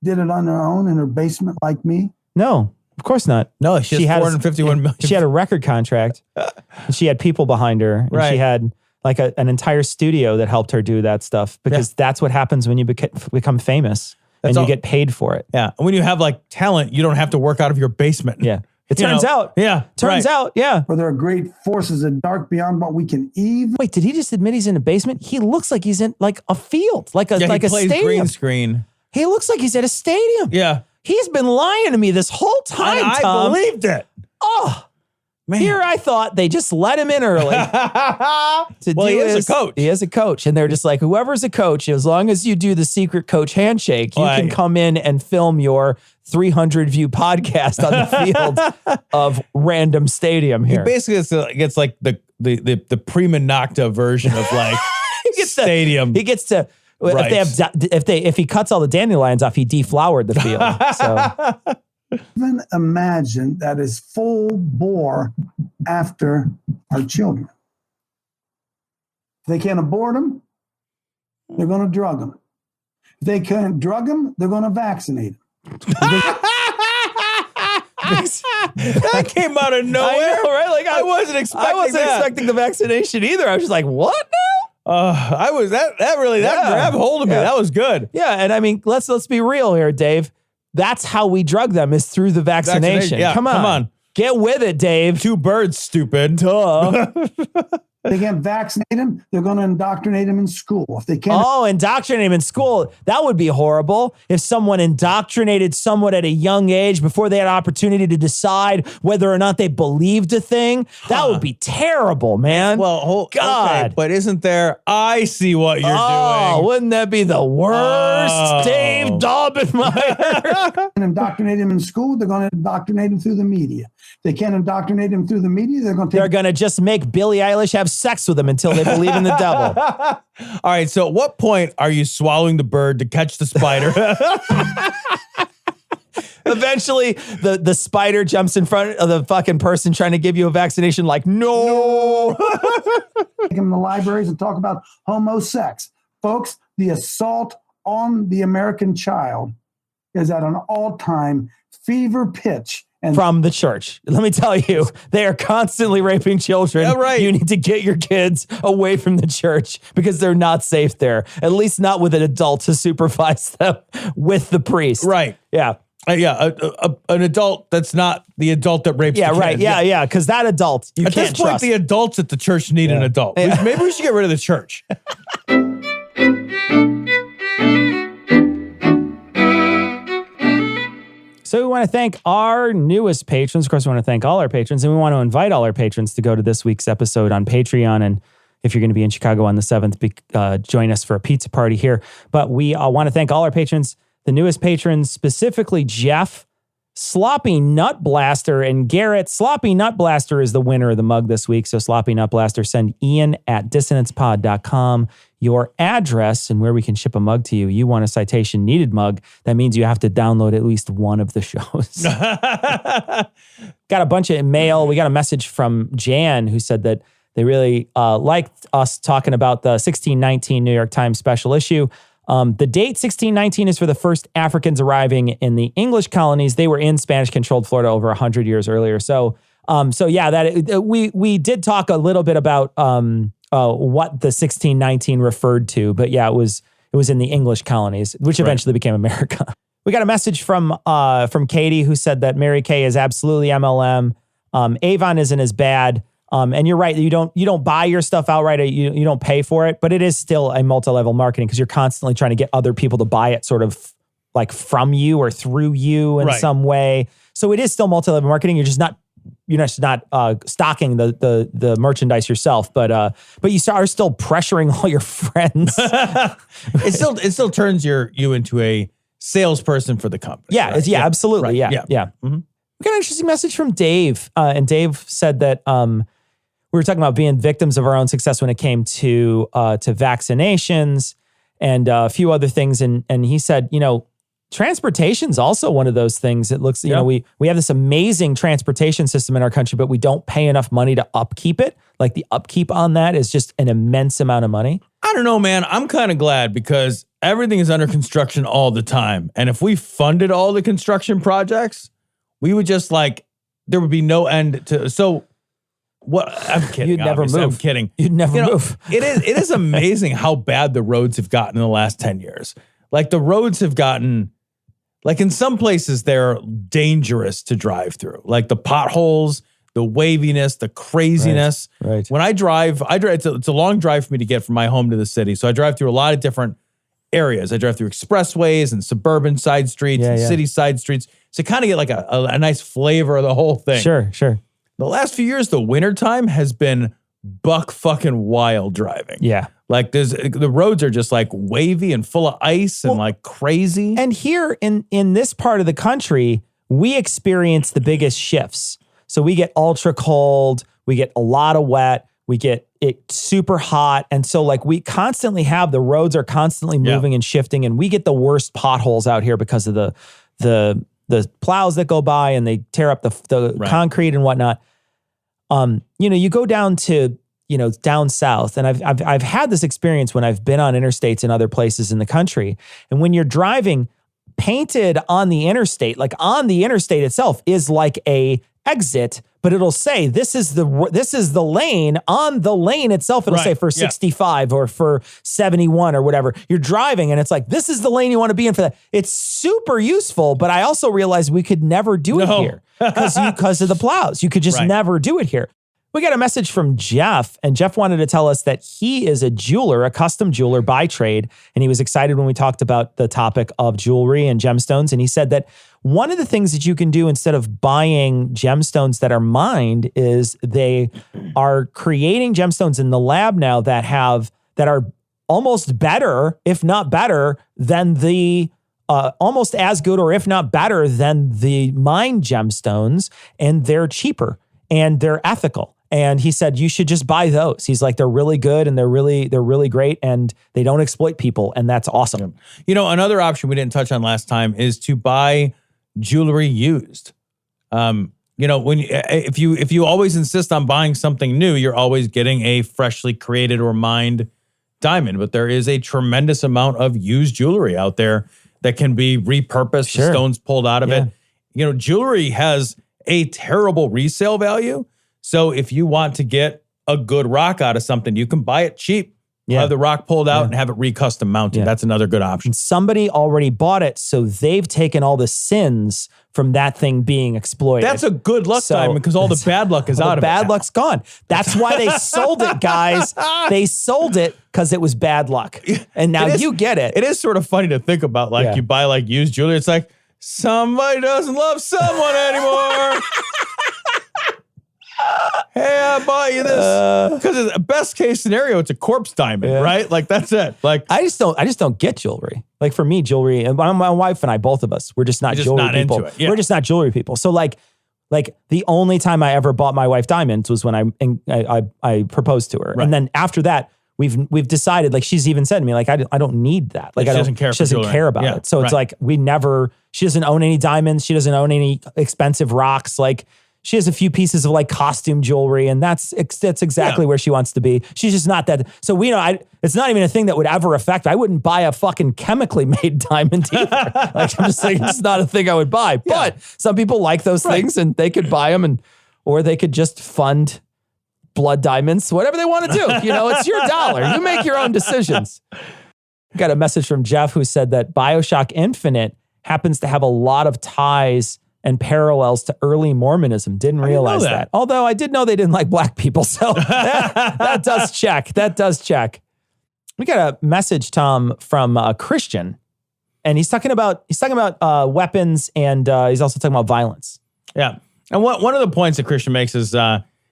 did it on her own in her basement like me?
No, of course not.
No, she has 451 million.
She had a record contract. She had people behind her. And
Right.
she had like an entire studio that helped her do that stuff because that's what happens when you become famous and you get paid for it.
Yeah. And when you have like talent, you don't have to work out of your basement.
Yeah. It turns out.
Yeah.
Turns out. Yeah.
Where there are great forces of dark beyond what we can even.
Wait, did he just admit he's in a basement? He looks like he's in like a field, like a
he plays
stadium.
green screen.
He looks like he's at a stadium.
Yeah.
He's been lying to me this whole time,
And I
Tom.
believed it.
Oh,
man.
Here I thought they just let him in early.
He is a coach.
He is a coach. And they're just like, whoever's a coach, as long as you do the secret coach handshake, you can come in and film your 300 view podcast on the field of random stadium here.
He basically gets like the prima nocta version of like stadium.
He gets to
Right.
if
he cuts all the dandelions off, he deflowered the field. So
even imagine that is full bore after our children. If they can't abort them, they're going to drug them. If they can't drug them, they're going to vaccinate them.
That came out of nowhere.
I know, right? Like
I wasn't
expecting the vaccination either. I was just like, what now?
That really grabbed hold of me. That was good.
Yeah, and I mean, let's be real here, Dave. That's how we drug them is through the vaccination.
Yeah,
come on. Get with it, Dave.
Two birds, stupid.
Duh.
They can't vaccinate them, they're going to indoctrinate them in school. If they can't.
Oh, indoctrinate them in school. That would be horrible. If someone indoctrinated someone at a young age before they had opportunity to decide whether or not they believed a thing, that would be terrible, man.
Well,
God.
Okay, but isn't there? I see what you're doing.
Oh, wouldn't that be the worst? Dave Daubenmire.
Indoctrinate them in school, they're going to indoctrinate them through the media. If they can't indoctrinate them through the media, they're going to
just make Billie Eilish have sex with them until they believe in the devil.
All right, so at what point are you swallowing the bird to catch the spider?
Eventually, the spider jumps in front of the fucking person trying to give you a vaccination like, no.
Take them in the libraries and talk about homosex. Folks, the assault on the American child is at an all-time fever pitch.
And from the church. Let me tell you, they are constantly raping children.
Yeah, right.
You need to get your kids away from the church because they're not safe there. At least not with an adult to supervise them with the priest.
Right.
Yeah.
An adult that's not the adult that rapes the kid.
Right. Yeah. Because that adult, you
can't trust. At this point, the adults at the church need an adult. Yeah. Maybe we should get rid of the church.
So we want to thank our newest patrons. Of course, we want to thank all our patrons, and we want to invite all our patrons to go to this week's episode on Patreon. And if you're going to be in Chicago on the 7th, join us for a pizza party here. But we want to thank all our patrons, the newest patrons, specifically Jeff, Sloppy Nut Blaster, and Garrett. Sloppy Nut Blaster is the winner of the mug this week. So Sloppy Nut Blaster, send ian@dissonancepod.com your address and where we can ship a mug to you. You want a citation needed mug. That means you have to download at least one of the shows. Got a bunch of mail. We got a message from Jan who said that they really liked us talking about the 1619 New York Times special issue. The date 1619 is for the first Africans arriving in the English colonies. They were in Spanish-controlled Florida over 100 years earlier. So we did talk a little bit about what the 1619 referred to, but yeah, it was in the English colonies, which eventually became America. We got a message from Katie who said that Mary Kay is absolutely MLM. Avon isn't as bad. And you're right, you don't buy your stuff outright, you don't pay for it, but it is still a multi-level marketing because you're constantly trying to get other people to buy it sort of like from you or through you in some way. So it is still multi-level marketing. You're just not stocking the merchandise yourself, but you are still pressuring all your friends.
It still turns you into a salesperson for the company.
Yeah,
right?
Absolutely.
Right.
Yeah. Mm-hmm. We got an interesting message from Dave, and Dave said that we were talking about being victims of our own success when it came to vaccinations and a few other things, and he said, transportation's also one of those things. It looks, we have this amazing transportation system in our country, but we don't pay enough money to upkeep it. Like the upkeep on that is just an immense amount of money.
I don't know, man. I'm kind of glad because everything is under construction all the time. And if we funded all the construction projects, we would just there would be no end to. So what? I'm kidding.
You'd never move.
I'm kidding.
You'd never move.
It is amazing how bad the roads have gotten in the last 10 years. Like the roads have gotten, in some places they're dangerous to drive through. Like the potholes, the waviness, the craziness.
Right.
When I drive, it's a long drive for me to get from my home to the city. So I drive through a lot of different areas. I drive through expressways and suburban side streets and city side streets. So kind of get like a nice flavor of the whole thing.
Sure.
The last few years, the wintertime has been buck fucking wild driving.
Yeah.
Like the roads are just wavy and full of ice and crazy.
And here in this part of the country, we experience the biggest shifts. So we get ultra cold, we get a lot of wet, we get it super hot. And so we constantly have, the roads are constantly moving and shifting, and we get the worst potholes out here because of the plows that go by and they tear up the concrete and whatnot. You go down to, down south, and I've had this experience when I've been on interstates in other places in the country. And when you're driving, painted on the interstate, on the interstate itself is a exit, but it'll say this is the lane. On the lane itself, it'll say for 65 or for 71 or whatever. You're driving and it's this is the lane you want to be in for that. It's super useful, but I also realized we could never do it here because of the plows. You could just never do it here. We got a message from Jeff, and Jeff wanted to tell us that he is a jeweler, a custom jeweler by trade, and he was excited when we talked about the topic of jewelry and gemstones, and he said that one of the things that you can do instead of buying gemstones that are mined is they are creating gemstones in the lab now that are almost better, if not better, than the almost as good or if not better than the mined gemstones, and they're cheaper and they're ethical. And he said, you should just buy those. He's they're really good and they're really great and they don't exploit people. And that's awesome.
Another option we didn't touch on last time is to buy jewelry used. If you always insist on buying something new, you're always getting a freshly created or mined diamond. But there is a tremendous amount of used jewelry out there that can be repurposed, the stones pulled out of it. Jewelry has a terrible resale value. So if you want to get a good rock out of something, you can buy it cheap, have the rock pulled out and have it re-custom mounted. That's another good option.
Somebody already bought it, so they've taken all the sins from that thing being exploited.
That's a good luck diamond because all the bad luck is out of it.
Bad luck's gone. That's why they sold it, guys. They sold it because it was bad luck. And now you get it.
It is sort of funny to think about, you buy used jewelry. It's somebody doesn't love someone anymore. Hey, I bought you this because best case scenario, it's a corpse diamond, right? That's it.
I just don't get jewelry. For me, jewelry, and my wife and I, both of us, we're just not jewelry people.
Into it. Yeah.
We're just not jewelry people. So the only time I ever bought my wife diamonds was when I proposed to her, and then after that, we've decided. She's even said to me, I don't need that.
She doesn't care
about it. So it's we never. She doesn't own any diamonds. She doesn't own any expensive rocks. She has a few pieces of costume jewelry, and that's exactly where she wants to be. She's just not that. So it's not even a thing that would ever affect. I wouldn't buy a fucking chemically made diamond either. I'm just saying it's not a thing I would buy. But some people like those things, and they could buy them, or they could just fund blood diamonds, whatever they want to do. It's your dollar. You make your own decisions. Got a message from Jeff who said that BioShock Infinite happens to have a lot of ties and parallels to early Mormonism. Didn't realize that. Although I did know they didn't like black people. So that does check. That does check. We got a message, Tom, from a Christian, and he's talking about weapons, and he's also talking about violence.
Yeah. And one of the points that Christian makes is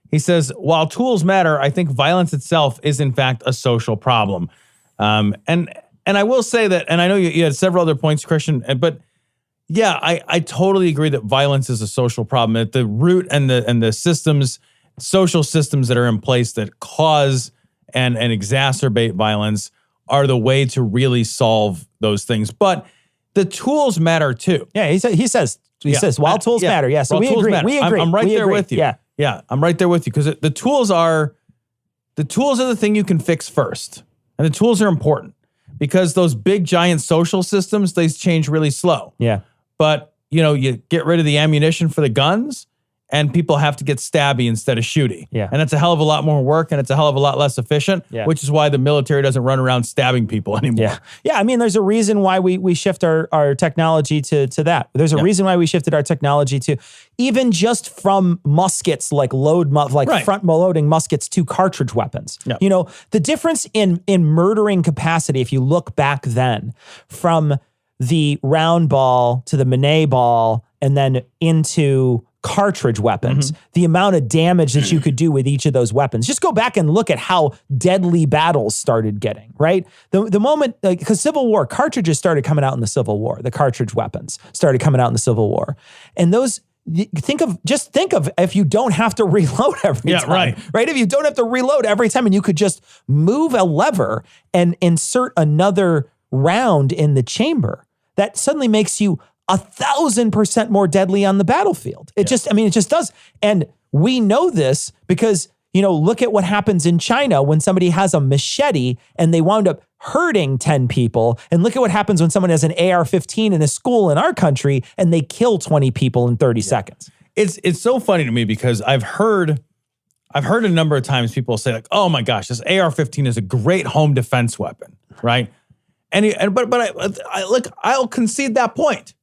he says, while tools matter, I think violence itself is in fact a social problem. And I will say that, and I know you had several other points, Christian, but yeah, I totally agree that violence is a social problem. At the root and the systems, social systems that are in place that cause and exacerbate violence are the way to really solve those things. But the tools matter too.
Yeah, he says while tools matter. Yeah, so we agree.
Matter.
We agree.
I'm right there with you.
Yeah,
I'm right there with you because the tools are the thing you can fix first. And the tools are important because those big, giant social systems, they change really slow.
Yeah.
But, you get rid of the ammunition for the guns and people have to get stabby instead of shooty.
Yeah.
And it's a hell of a lot more work and it's a hell of a lot less efficient, which is why the military doesn't run around stabbing people anymore.
Yeah. Yeah. I mean, there's a reason why we shift our technology to that. There's a reason why we shifted our technology to even just from muskets, like front loading muskets to cartridge weapons.
Yeah.
The difference in murdering capacity, if you look back then from the round ball to the Manet ball and then into cartridge weapons, the amount of damage that you could do with each of those weapons. Just go back and look at how deadly battles started getting, right? The moment, because Civil War, cartridges started coming out in the Civil War. The cartridge weapons started coming out in the Civil War. And those, think of if you don't have to reload every time, right? If you don't have to reload every time and you could just move a lever and insert another round in the chamber, that suddenly makes you 1,000% more deadly on the battlefield. It just does. And we know this because, look at what happens in China when somebody has a machete and they wound up hurting 10 people. And look at what happens when someone has an AR-15 in a school in our country and they kill 20 people in 30 seconds.
It's so funny to me because I've heard a number of times people say like, oh my gosh, this AR-15 is a great home defense weapon, right? But I'll concede that point.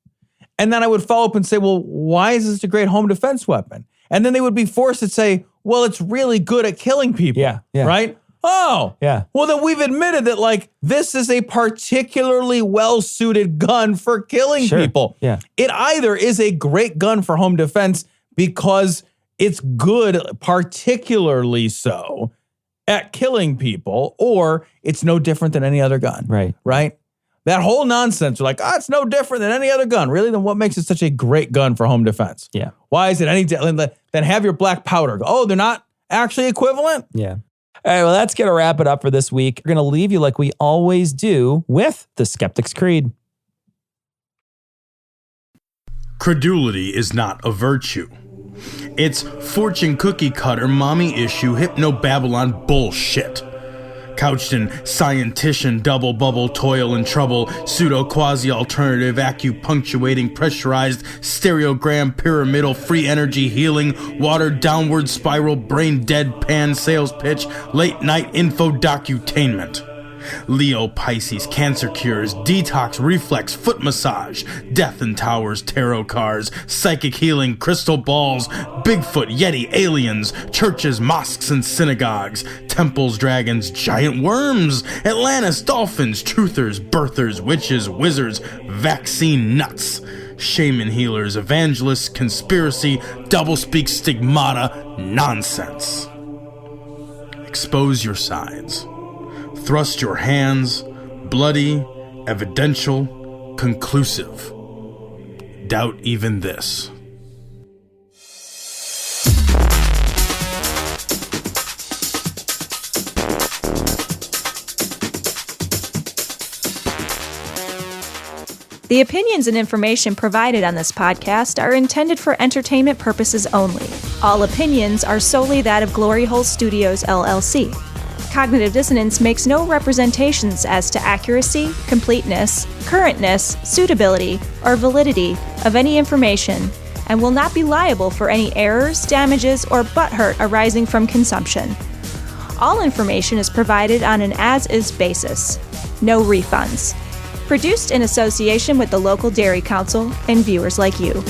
And then I would follow up and say, well, why is this a great home defense weapon? And then they would be forced to say, well, it's really good at killing people.
Yeah.
Right? Oh.
Yeah.
Well, then we've admitted that this is a particularly well-suited gun for killing people.
Yeah.
It either is a great gun for home defense because it's good, particularly so, at killing people, or it's no different than any other gun. Right? That whole nonsense, you're like, it's no different than any other gun. Really? Then what makes it such a great gun for home defense?
Yeah.
Why is it any different? Then have your black powder. Oh, they're not actually equivalent?
Yeah. All right, well, that's going to wrap it up for this week. We're going to leave you like we always do with the Skeptic's Creed.
Credulity is not a virtue. It's fortune cookie cutter, mommy issue, hypno-Babylon bullshit. Couched in scientician, double bubble, toil and trouble, pseudo quasi alternative, acupunctuating, pressurized, stereogram, pyramidal, free energy healing, watered downward spiral, brain deadpan sales pitch, late night info docutainment. Leo, Pisces, cancer cures, detox, reflex, foot massage, death and towers, tarot cards, psychic healing, crystal balls, Bigfoot, Yeti, aliens, churches, mosques and synagogues, temples, dragons, giant worms, Atlantis, dolphins, truthers, birthers, witches, wizards, vaccine nuts, shaman healers, evangelists, conspiracy, doublespeak, stigmata, nonsense. Expose your sides. Thrust your hands, bloody, evidential, conclusive. Doubt even this.
The opinions and information provided on this podcast are intended for entertainment purposes only. All opinions are solely that of Glory Hole Studios, LLC. Cognitive Dissonance makes no representations as to accuracy, completeness, currentness, suitability, or validity of any information, and will not be liable for any errors, damages, or butthurt arising from consumption. All information is provided on an as-is basis. No refunds. Produced in association with the local Dairy Council and viewers like you.